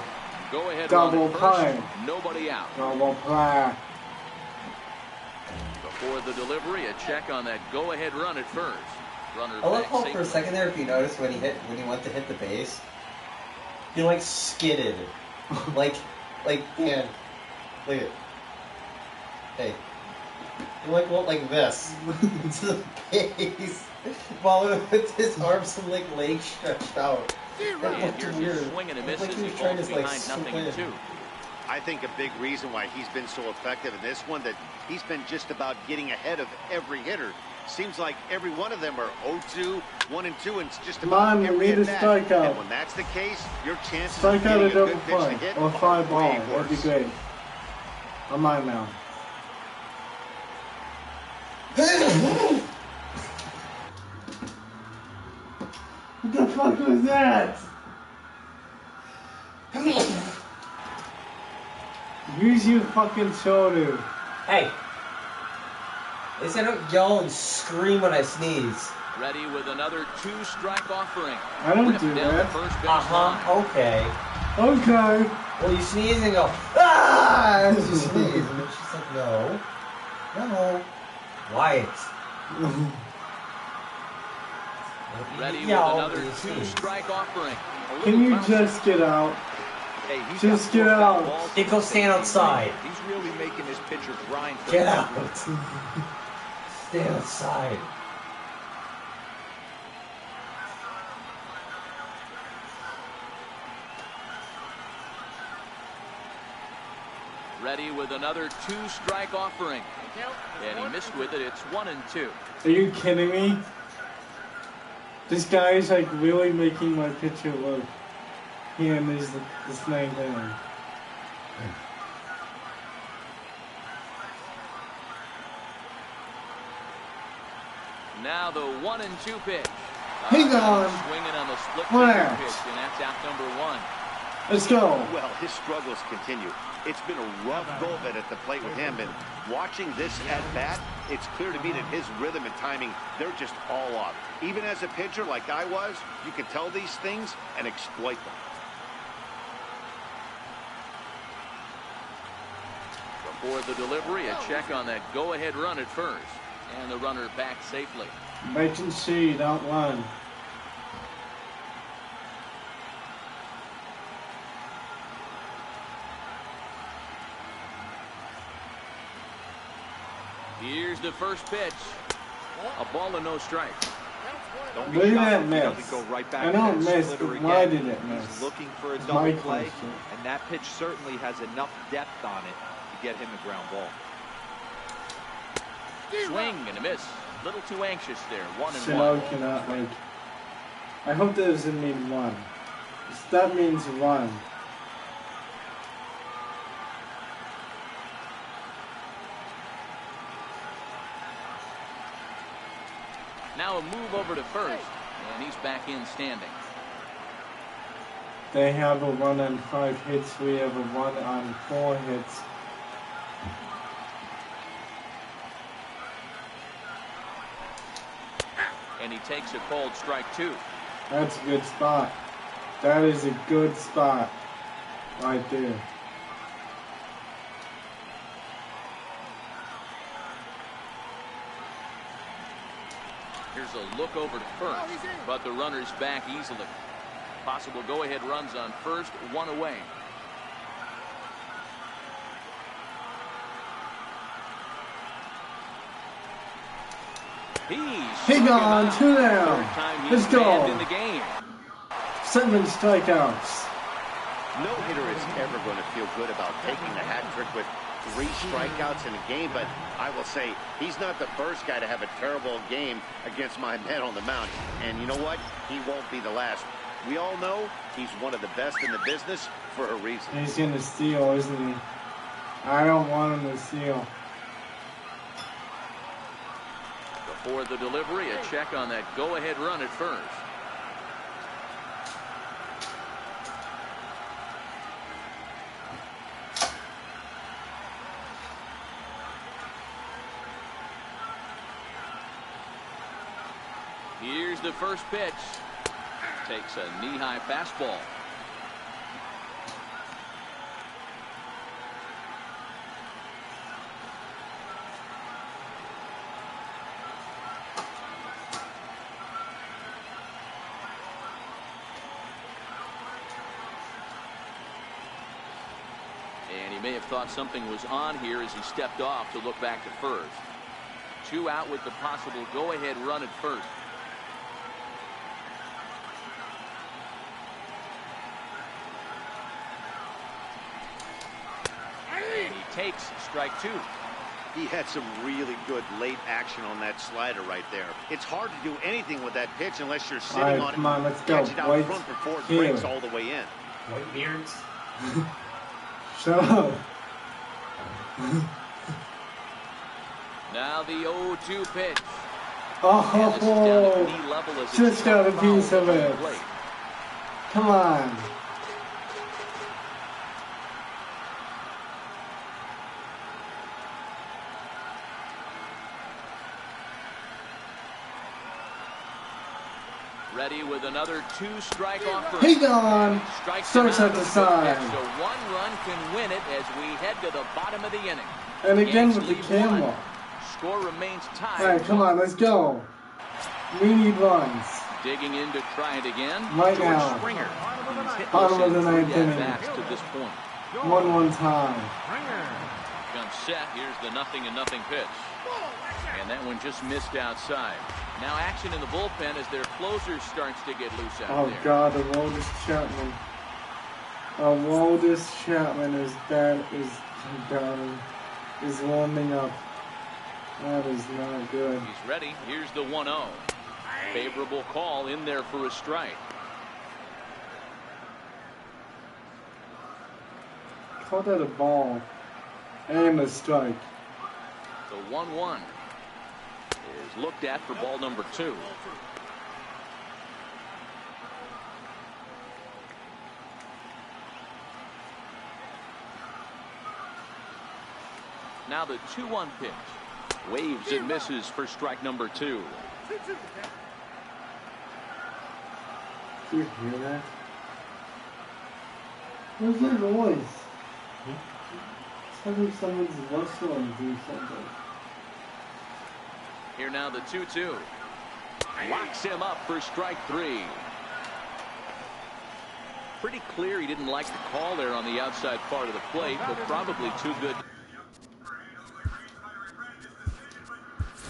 Go-ahead Double run at first, play. nobody out. Double play. Before the delivery, a check on that go-ahead run at first. Runner I love back how for a safely. second there, if you noticed when he went to hit the base, he like skidded, like man, look at, hey, he like went like this to the base while with his arms and like legs stretched out. That And looked here's weird. his swing and a It miss looked as like he he was trying falls to like behind slip 0-2. in. I think a big reason why he's been so effective in this one that he's been just about getting ahead of every hitter. Seems like every one of them are 0-2, 1-2, and it's just Come about on, we every need a at-bat. strikeout. And when that's the case, your chances Strike of out getting a a double good pitch to play. hit Or are 5 ball. way That'd be worse. great. I'm on now. What the fuck was that? Use your fucking shoulder. Hey, at least I don't yell and scream when I sneeze. Ready with another 2-strike offering. I don't Ripped do down that. the first base line. Okay. Okay. Well, you sneeze and go, ah! As you sneeze. And then she's like, no. No. Wyatt. Ready with Yell another when you sneeze. 2-strike offering. A Can little you bounce. just get out? Hey, he's Just got get four foul out. balls. Hey, go stand outside. He's really making his pitcher grind. For Get it. out. Stay outside. Ready with another 2-strike offering. And he missed with it. It's 1-2. Are you kidding me? This guy is like really making my pitcher look. Him is the same thing. Now the 1-2 pitch. Hang on. Swinging on the split Flash. pitch, and that's out number 1. Let's go. Well, his struggles continue. It's been a rough go of it at the plate with him, and watching this at-bat, it's clear to me that his rhythm and timing, they're just all off. Even as a pitcher like I was, you can tell these things and exploit them. Before the delivery, a check on that go-ahead run at first. And the runner back safely. Wait and see, don't run. Here's the first pitch. A ball and no strike. Don't be Look at shocked that if he miss. doesn't go right back I to know that it missed, splitter but why again. did it miss? He's looking for a That's double my play, question. and that pitch certainly has enough depth on it to get him a ground ball. Swing and a miss. A little too anxious there. 1-1. Chanel cannot like. I hope that doesn't mean one. That means run. Now a move over to first. And he's back in standing. They have a 1 on 5 hits. We have a 1 on 4 hits. And he takes a cold strike 2. That's a good spot. That is a good spot. Right there. Here's a look over to first. But the runner's back easily. Possible go-ahead runs on first, 1 away. Hang on, 2 down. Let's go. In the game. 7 strikeouts. No hitter is ever going to feel good about taking the hat trick with 3 strikeouts in a game, but I will say he's not the first guy to have a terrible game against my men on the mound. And you know what? He won't be the last. We all know he's one of the best in the business for a reason. He's going to steal, isn't he? I don't want him to steal. Before the delivery, a check on that go-ahead run at first. Here's the first pitch. Takes a knee-high fastball. And he may have thought something was on here as he stepped off to look back to first. 2 out with the possible go-ahead run at first. And he takes strike 2. He had some really good late action on that slider right there. It's hard to do anything with that pitch unless you're sitting All right, on it. come on, let's go. Catch it out White front before it here. breaks all the way in. White beards. Shut up. Now the 0-2 pitch. And this is down at knee level as it's Just got a fouled piece of at the it. plate. Come on. Ready with another 2-strike offering. Hang on. Strikes Starts him at out the with a good side. pitch, so 1 run can win it as we head to the bottom of the inning. And again Yanks with the lead camera. 1. Score remains tied. All right, come on, let's go. We need runs. Digging in to try it again. Right George now. Springer. He's hit Bottom of the in ninth 3 inning. at-bats to this point. 1-1 tie. Gun set. Here's the 0-0 pitch. And that one just missed outside. Now action in the bullpen as their closer starts to get loose out Oh there. God, the Aroldis Chapman. Aroldis Chapman is down. Is warming up. That is not good. He's ready. Here's the 1-0. Favorable call in there for a strike. Call that a ball and a strike. The 1-1 is looked at for ball number 2. Now the 2-1 pitch. Waves and misses for strike number 2. Do you hear that? What's that noise? It's like someone's whistling do something. Here now the 2-2. Locks him up for strike 3. Pretty clear he didn't like the call there on the outside part of the plate, but probably too good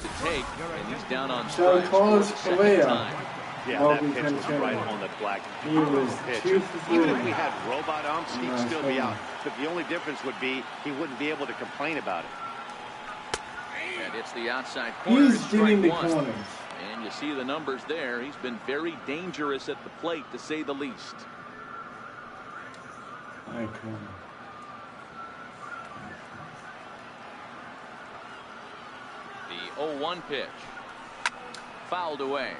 to take, and he's down on strikes for the second time. Yeah, Well, that we pitch can was check right it. on the black. He was pitch. 2 for Even 3. if we had robot umps, he'd Nice still be one. out. But the only difference would be he wouldn't be able to complain about it. And it's the outside corner. He's getting the strike 1. corners. And you see the numbers there. He's been very dangerous at the plate, to say the least. I come. The 0-1 pitch. Fouled away.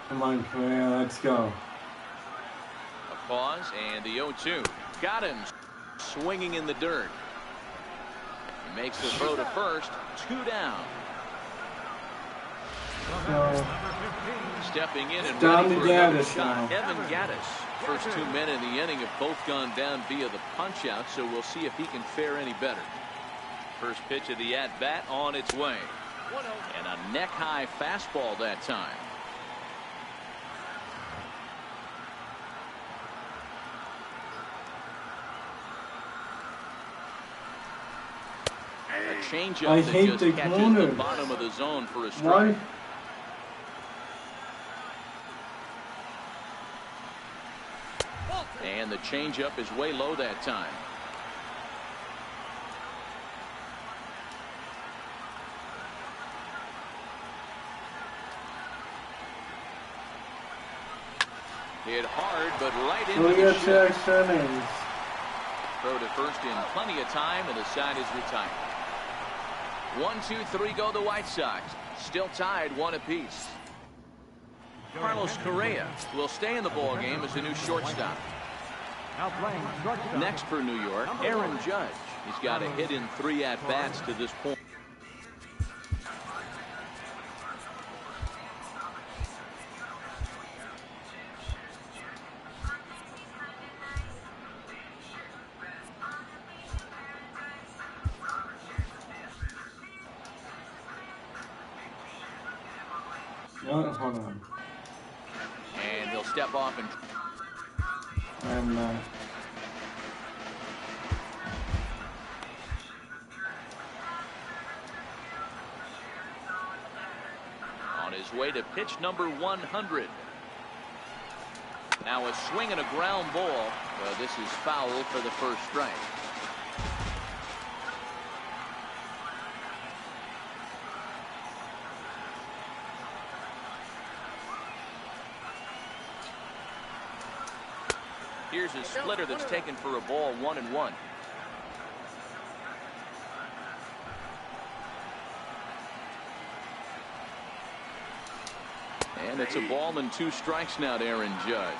Come on, Correa, let's go. A pause, and the 0-2. Got him. Swinging in the dirt. He makes the throw to first. 2 down. So, Stepping in and down ready to for another Gaddis shot. now. Evan Gaddis. First 2 men in the inning have both gone down via the punch out, so we'll see if he can fare any better. First pitch of the at-bat on its way. And a neck-high fastball that time. A changeup I that hate just the catches corner. the bottom of the zone for a strike. Why? And the changeup is way low that time. Hit hard, but right into Look the at ship. extra innings. Throw to first in plenty of time, and the side is retired. 1, 2, 3 go the White Sox. Still tied 1 apiece. Carlos Correa will stay in the ball game as a new shortstop. Now playing shortstop. Next for New York, Aaron Judge. He's got a hit in 3 at-bats to this point. No, hold on. And he'll step off and I'm not. on his way to pitch number 100. Now a swing and a ground ball. This is foul for the first strike. Here's a splitter that's taken for a ball, 1-1. And it's a ball and 2 strikes now to Aaron Judge.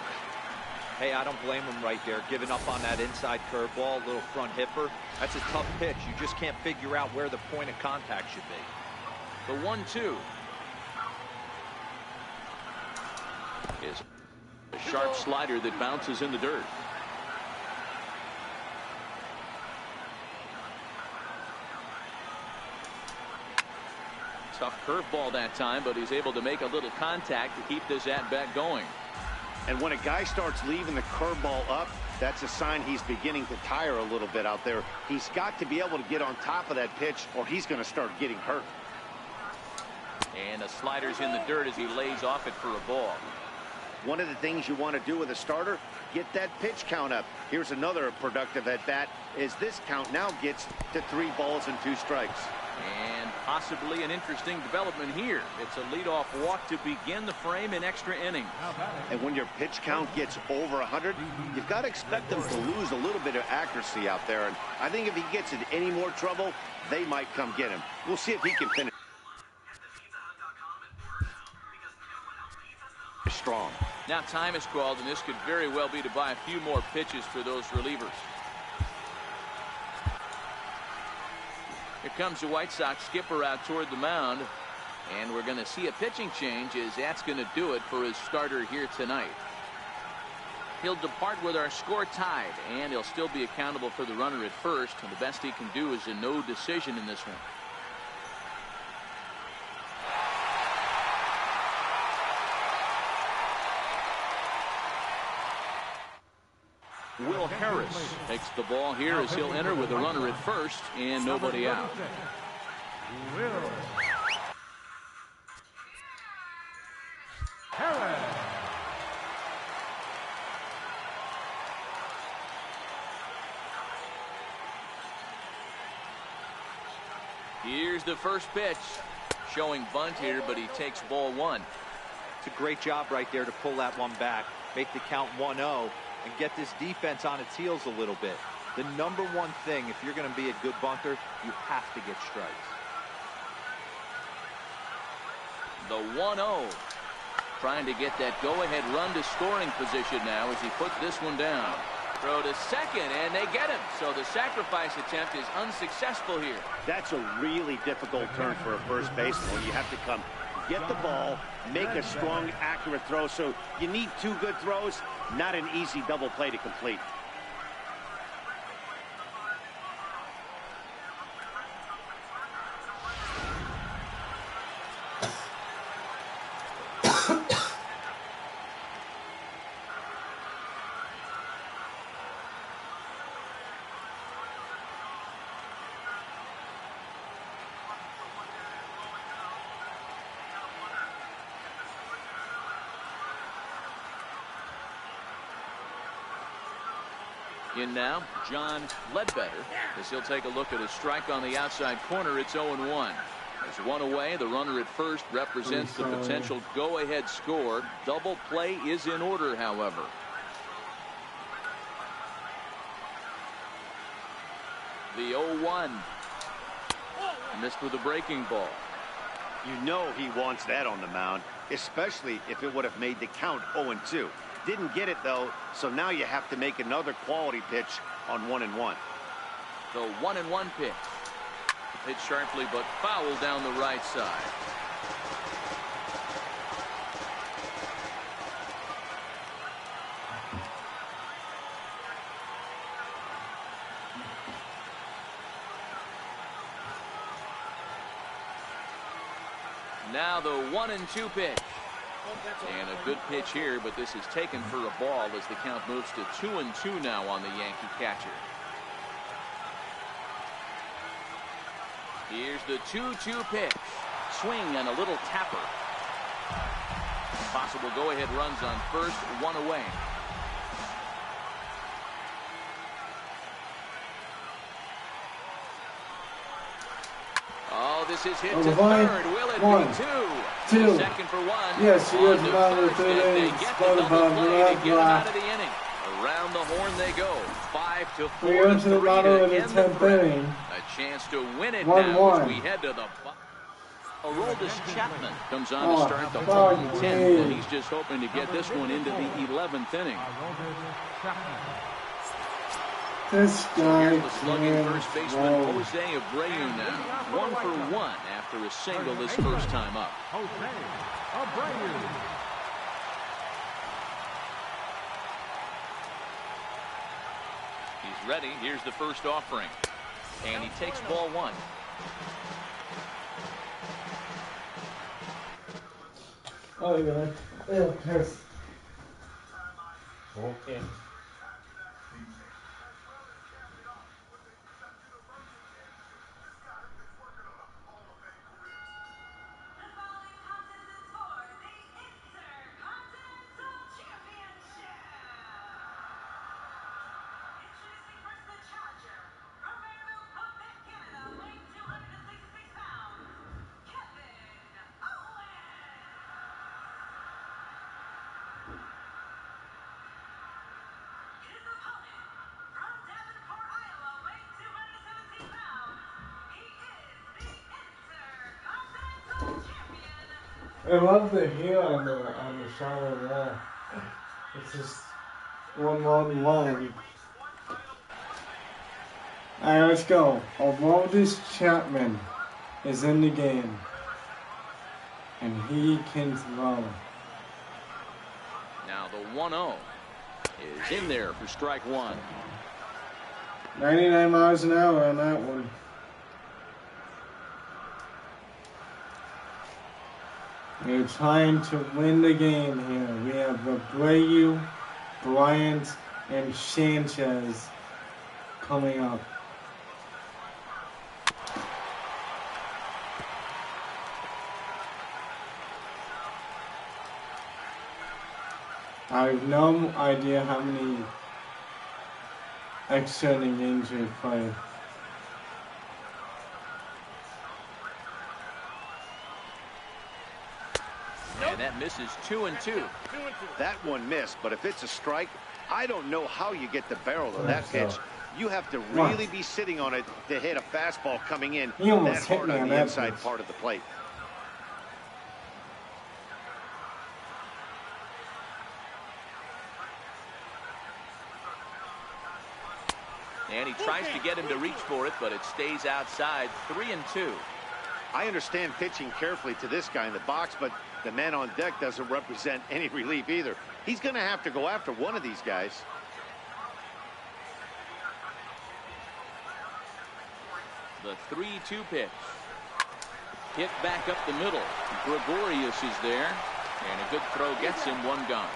Hey, I don't blame him right there. Giving up on that inside curveball, little front hipper. That's a tough pitch. You just can't figure out where the point of contact should be. The 1-2 is a sharp slider that bounces in the dirt. Tough curveball that time, but he's able to make a little contact to keep this at-bat going. And when a guy starts leaving the curveball up, that's a sign he's beginning to tire a little bit out there. He's got to be able to get on top of that pitch, or he's going to start getting hurt. And the slider's in the dirt as he lays off it for a ball. One of the things you want to do with a starter, get that pitch count up. Here's another productive at-bat as this count now gets to 3 balls and 2 strikes. And possibly an interesting development here. It's a leadoff walk to begin the frame in extra innings. And when your pitch count gets over 100, you've got to expect them to lose a little bit of accuracy out there. And I think if he gets in any more trouble, they might come get him. We'll see if he can finish strong. Now time is called, and this could very well be to buy a few more pitches for those relievers. Here comes the White Sox skipper out toward the mound, and we're going to see a pitching change as that's going to do it for his starter here tonight. He'll depart with our score tied, and he'll still be accountable for the runner at first, and the best he can do is a no decision in this one. Will Harris takes the ball here as he'll enter with a runner at first and nobody out. Will Harris. Here's the first pitch. Showing bunt here, but he takes ball 1. It's a great job right there to pull that one back, make the count 1-0. And get this defense on its heels a little bit. The #1 thing, if you're going to be a good bunter, you have to get strikes. The 1-0. Trying to get that go-ahead run to scoring position now as he puts this one down. Throw to second, and they get him. So the sacrifice attempt is unsuccessful here. That's a really difficult turn for a first baseman when you have to come get the ball, make a strong, accurate throw. So you need 2 good throws, not an easy double play to complete. In now, John Ledbetter, as he'll take a look at a strike on the outside corner. It's 0-1. There's one away. The runner at first represents the potential go-ahead score. Double play is in order, however. The 0-1. Missed with a breaking ball. You know he wants that on the mound, especially if it would have made the count 0-2. Didn't get it, though, so now you have to make another quality pitch on 1-1. The 1-1 pitch. Hit sharply, but foul down the right side. Now the 1-2 pitch. And a good pitch here, but this is taken for a ball as the count moves to 2-2 now on the Yankee catcher. Here's the 2-2 pitch. Swing and a little tapper. Possible go-ahead runs on first, 1 away. Oh, this is hit to third. Will it be 2? Second for 1. Yes, he is On to not first, and they get the double play to get him out of the inning. Around the horn they go. 5-4 We go to the bottom of the to end the 10th threat. inning. A chance to win it 1-1. now as we head to the Aroldis Chapman comes on to start the fuck home 10th, me. and he's just hoping to get this one into the 11th inning. This guy Here's the slugging can first baseman roll. Jose Abreu now. 1 for 1 after a single his first time up. Jose Abreu. He's ready. Here's the first offering. And he takes ball 1. Oh, God. Ew, piss. Okay. I love the hair on the shower wall. It's just one long line. Alright, let's go. Aroldis Chapman is in the game. And he can throw. Now the 1-0 is in there for strike one. 99 miles an hour on that one. We're trying to win the game here. We have Abreu, Bryant, and Sanchez coming up. I have no idea how many extra innings we play. And that misses 2-2. That one missed, but if it's a strike, I don't know how you get the barrel of that pitch. You have to really be sitting on it to hit a fastball coming in He almost that hit hard me on on the that inside pitch. part of the plate. And he tries to get him to reach for it, but it stays outside. 3-2. I understand pitching carefully to this guy in the box, but the man on deck doesn't represent any relief either. He's going to have to go after one of these guys. The 3-2 pitch. Hit back up the middle. Gregorius is there. And a good throw gets him one gone.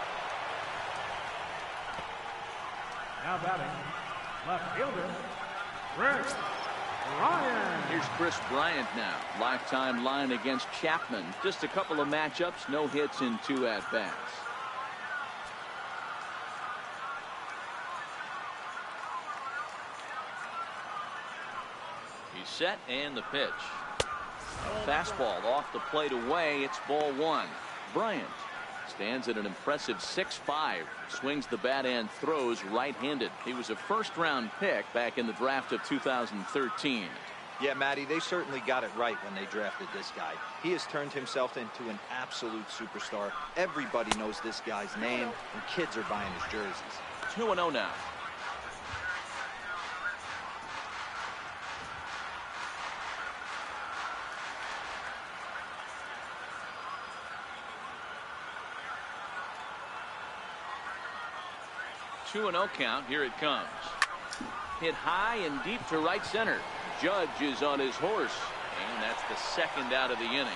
Now batting, left fielder, Chris Bryant. Here's Chris Bryant now. Lifetime line against Chapman. Just a couple of matchups, no hits in 2 at-bats. He's set and the pitch. Fastball off the plate away. It's ball one. Bryant stands at an impressive 6'5". Swings the bat and throws right-handed. He was a first-round pick back in the draft of 2013. Yeah, Matty, they certainly got it right when they drafted this guy. He has turned himself into an absolute superstar. Everybody knows this guy's name, and kids are buying his jerseys. 2-0 now. Two and 0 count. Here it comes. Hit high and deep to right center. Judge is on his horse, and that's the second out of the inning.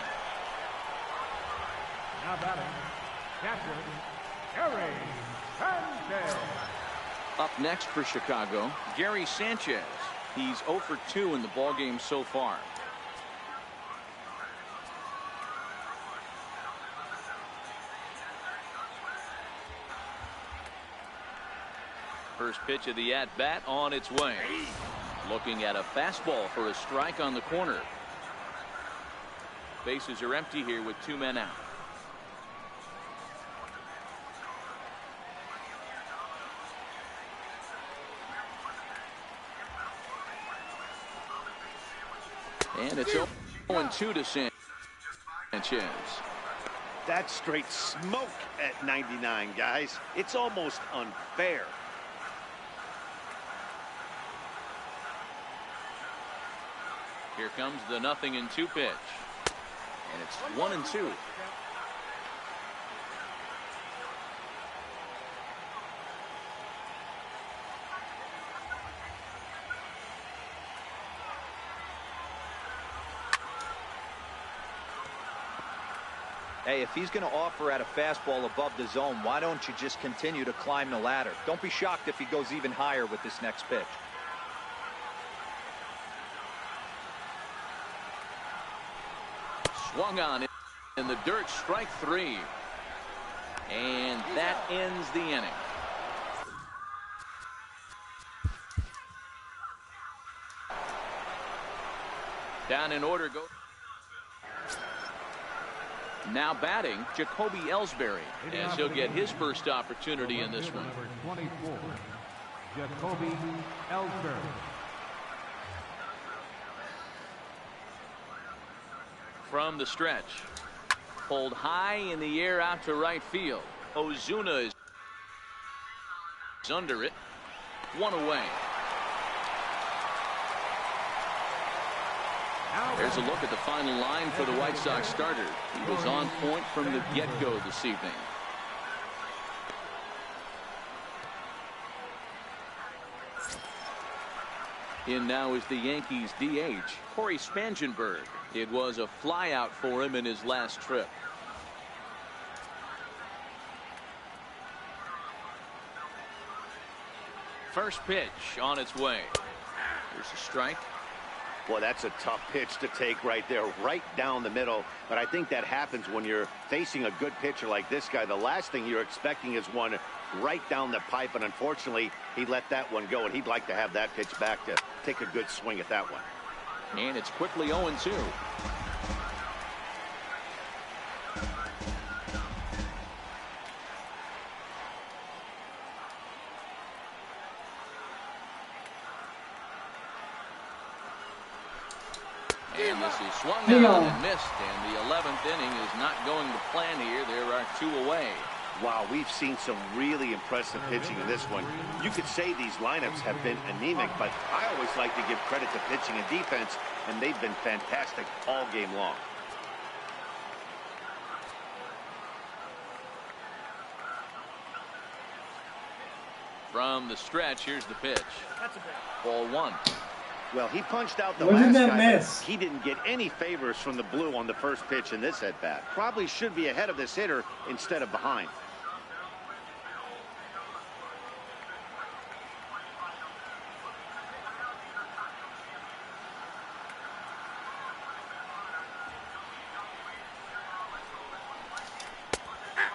Now batting, catcher, Gary Sanchez. Up next for Chicago, Gary Sanchez. He's 0 for 2 in the ballgame so far. First pitch of the at-bat on its way. Looking at a fastball for a strike on the corner. Bases are empty here with 2 men out. And it's 0-2 to Sanchez. That's straight smoke at 99, guys. It's almost unfair. Here comes the 0-2 pitch. And it's 1-2. Hey, if he's going to offer at a fastball above the zone, why don't you just continue to climb the ladder? Don't be shocked if he goes even higher with this next pitch. Swung on in the dirt, strike 3. And that ends the inning. Down in order go. Now batting, Jacoby Ellsbury, as he'll get his first opportunity in this one. Number 24, Jacoby Ellsbury. From the stretch, pulled high in the air out to right field. Ozuna is under it. 1 away. There's a look at the final line for the White Sox starter. He was on point from the get-go this evening. In now is the Yankees DH, Corey Spangenberg. It was a flyout for him in his last trip. First pitch on its way. Here's a strike. Well, that's a tough pitch to take right there, right down the middle. But I think that happens when you're facing a good pitcher like this guy. The last thing you're expecting is one right down the pipe, and unfortunately, he let that one go, and he'd like to have that pitch back to take a good swing at that one. And it's quickly 0-2. And this is swung on and missed, and the 11th inning is not going to plan here. There are 2 away. Wow, we've seen some really impressive pitching in this one. You could say these lineups have been anemic, but I always like to give credit to pitching and defense, and they've been fantastic all game long. From the stretch, here's the pitch. Ball 1. Well, he punched out the What last did that guy, miss? but he didn't get any favors from the blue on the first pitch in this at-bat. Probably should be ahead of this hitter instead of behind.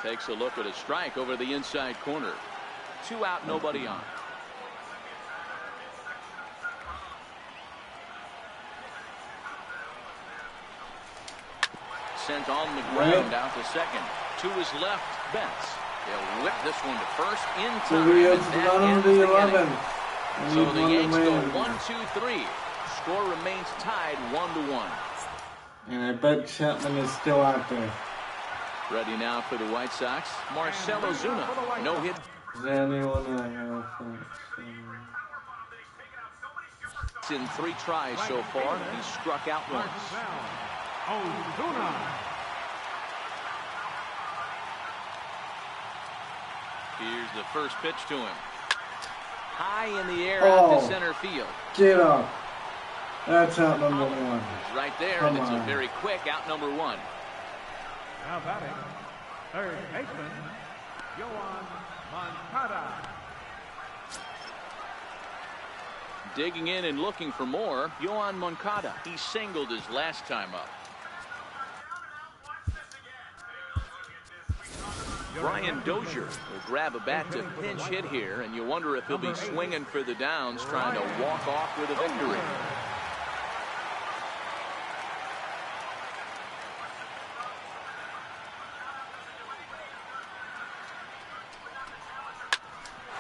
Takes a look at a strike over the inside corner. 2 out, nobody on. Sent on the ground out to second. To his left, Betts. They'll whip this one to first in time. So we have and that bottom of ends the the 11. inning. So the Yanks go 1-2-3. Score remains tied 1-1. And I bet Chapman is still out there. Ready now for the White Sox, Marcell Ozuna. No hit. Is there anyone I have? In 3 tries so far. He struck out once. Ozuna. Here's the first pitch to him. High in the air out to center field. Get up. That's out number 1. Right there, Come and it's on. a very quick out number 1. Now batting, third baseman, Yoan Moncada. Digging in and looking for more, Yoan Moncada. He singled his last time up. Brian Dozier will grab a bat to pinch hit here, and you wonder if he'll be swinging for the downs, trying to walk off with a victory.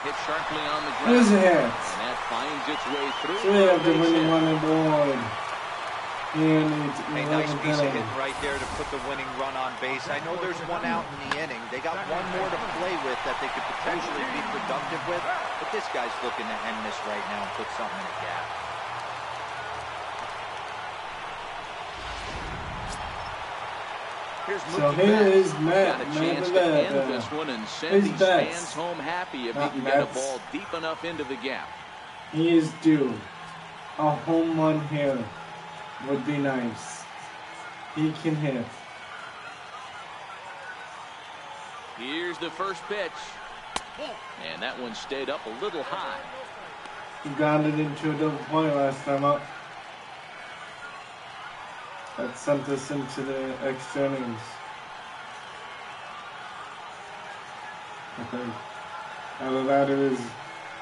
Hit sharply on the ground. Who's it? And that finds its way through. So we have the winning one and board. A nice piece of hitting right there to put the winning run on base. I know there's 1 out in the inning. They got 1 more to play with that they could potentially be productive with. But this guy's looking to end this right now and put something in the gap. Here's So Mookie here Betts. is Matt. Got a chance to Matt end this one and send Here's these Betts. fans home happy if he Not can get a Betts. ball deep enough into the gap. He is due. A home run here would be nice. He can hit. Here's the first pitch. And that one stayed up a little high. He grounded into a double point last time up. That sent us into the extra innings. I think. Either that or is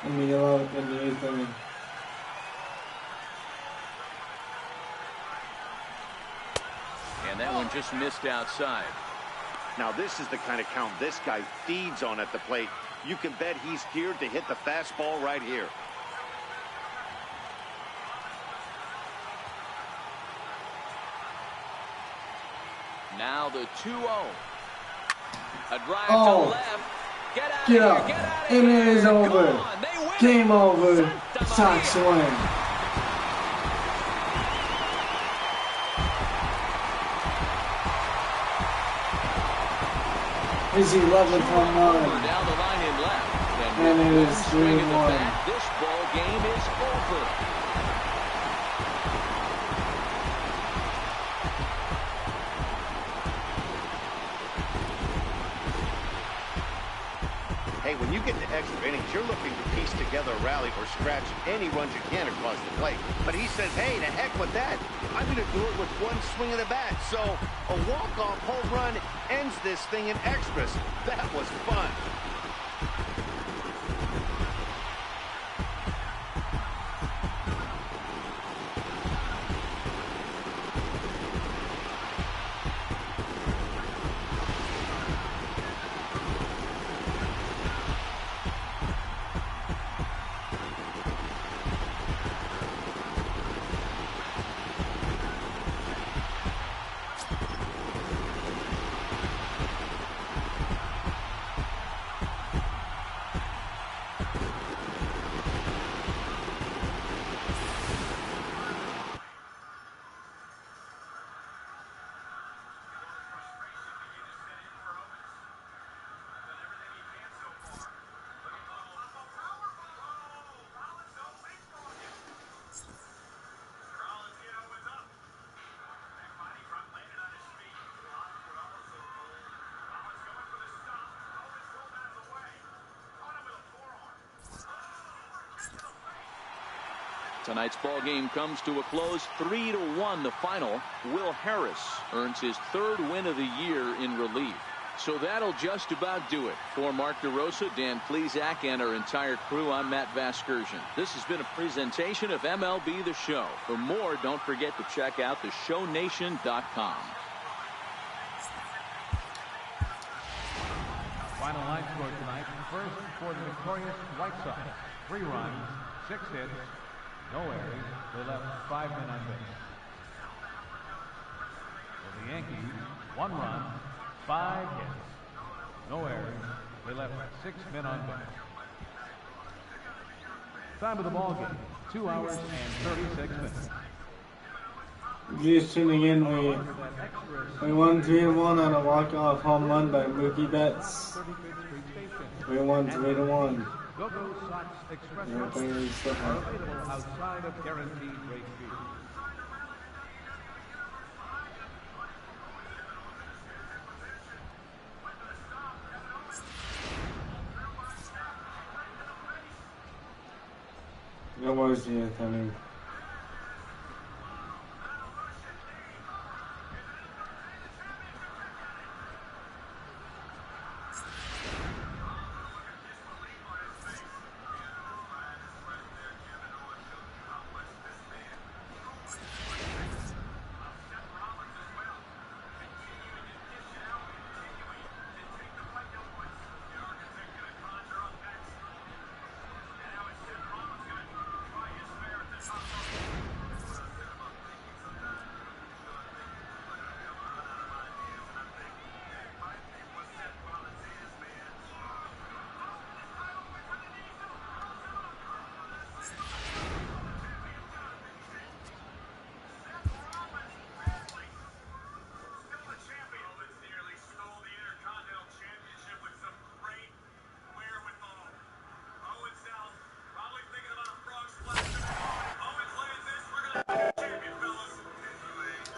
in the 8th inning. And that one just missed outside. Now this is the kind of count this guy feeds on at the plate. You can bet he's geared to hit the fastball right here. Now the 2-0. A drive Oh. to left. Get out Get of up. here. Get out of And here. it is over. Gone. They win Game it. over. Santa Sox Maria. win. His 11th home run. Down the line in left. And it with is one swing of the 3-1. bat, this ball game is over. Hey, when you get to extra innings, you're looking to piece together a rally or scratch any runs you can across the plate. But he says, hey, to heck with that. I'm going to do it with one swing of the bat. So a walk-off home run ends this thing in extras. That was fun. Tonight's ball game comes to a close, 3-1 the final. Will Harris earns his 3rd win of the year in relief. So that'll just about do it. For Mark DeRosa, Dan Plesac, and our entire crew, I'm Matt Vasgersian. This has been a presentation of MLB The Show. For more, don't forget to check out theshownation.com. Final line score tonight. First for the victorious White Sox. 3 runs, 6 hits, no errors. They left 5 men on base. For the Yankees, 1 run, 5 hits, no errors. They left 6 men on base. Time of the ball game, 2 hours and 36 minutes. Just tuning in, we won 3-1 on a walk-off home run by Mookie Betts. We won 3-1. Go-Go Sox Express Everything is still are hot. available outside of guaranteed rate fees. That was the 8th inning.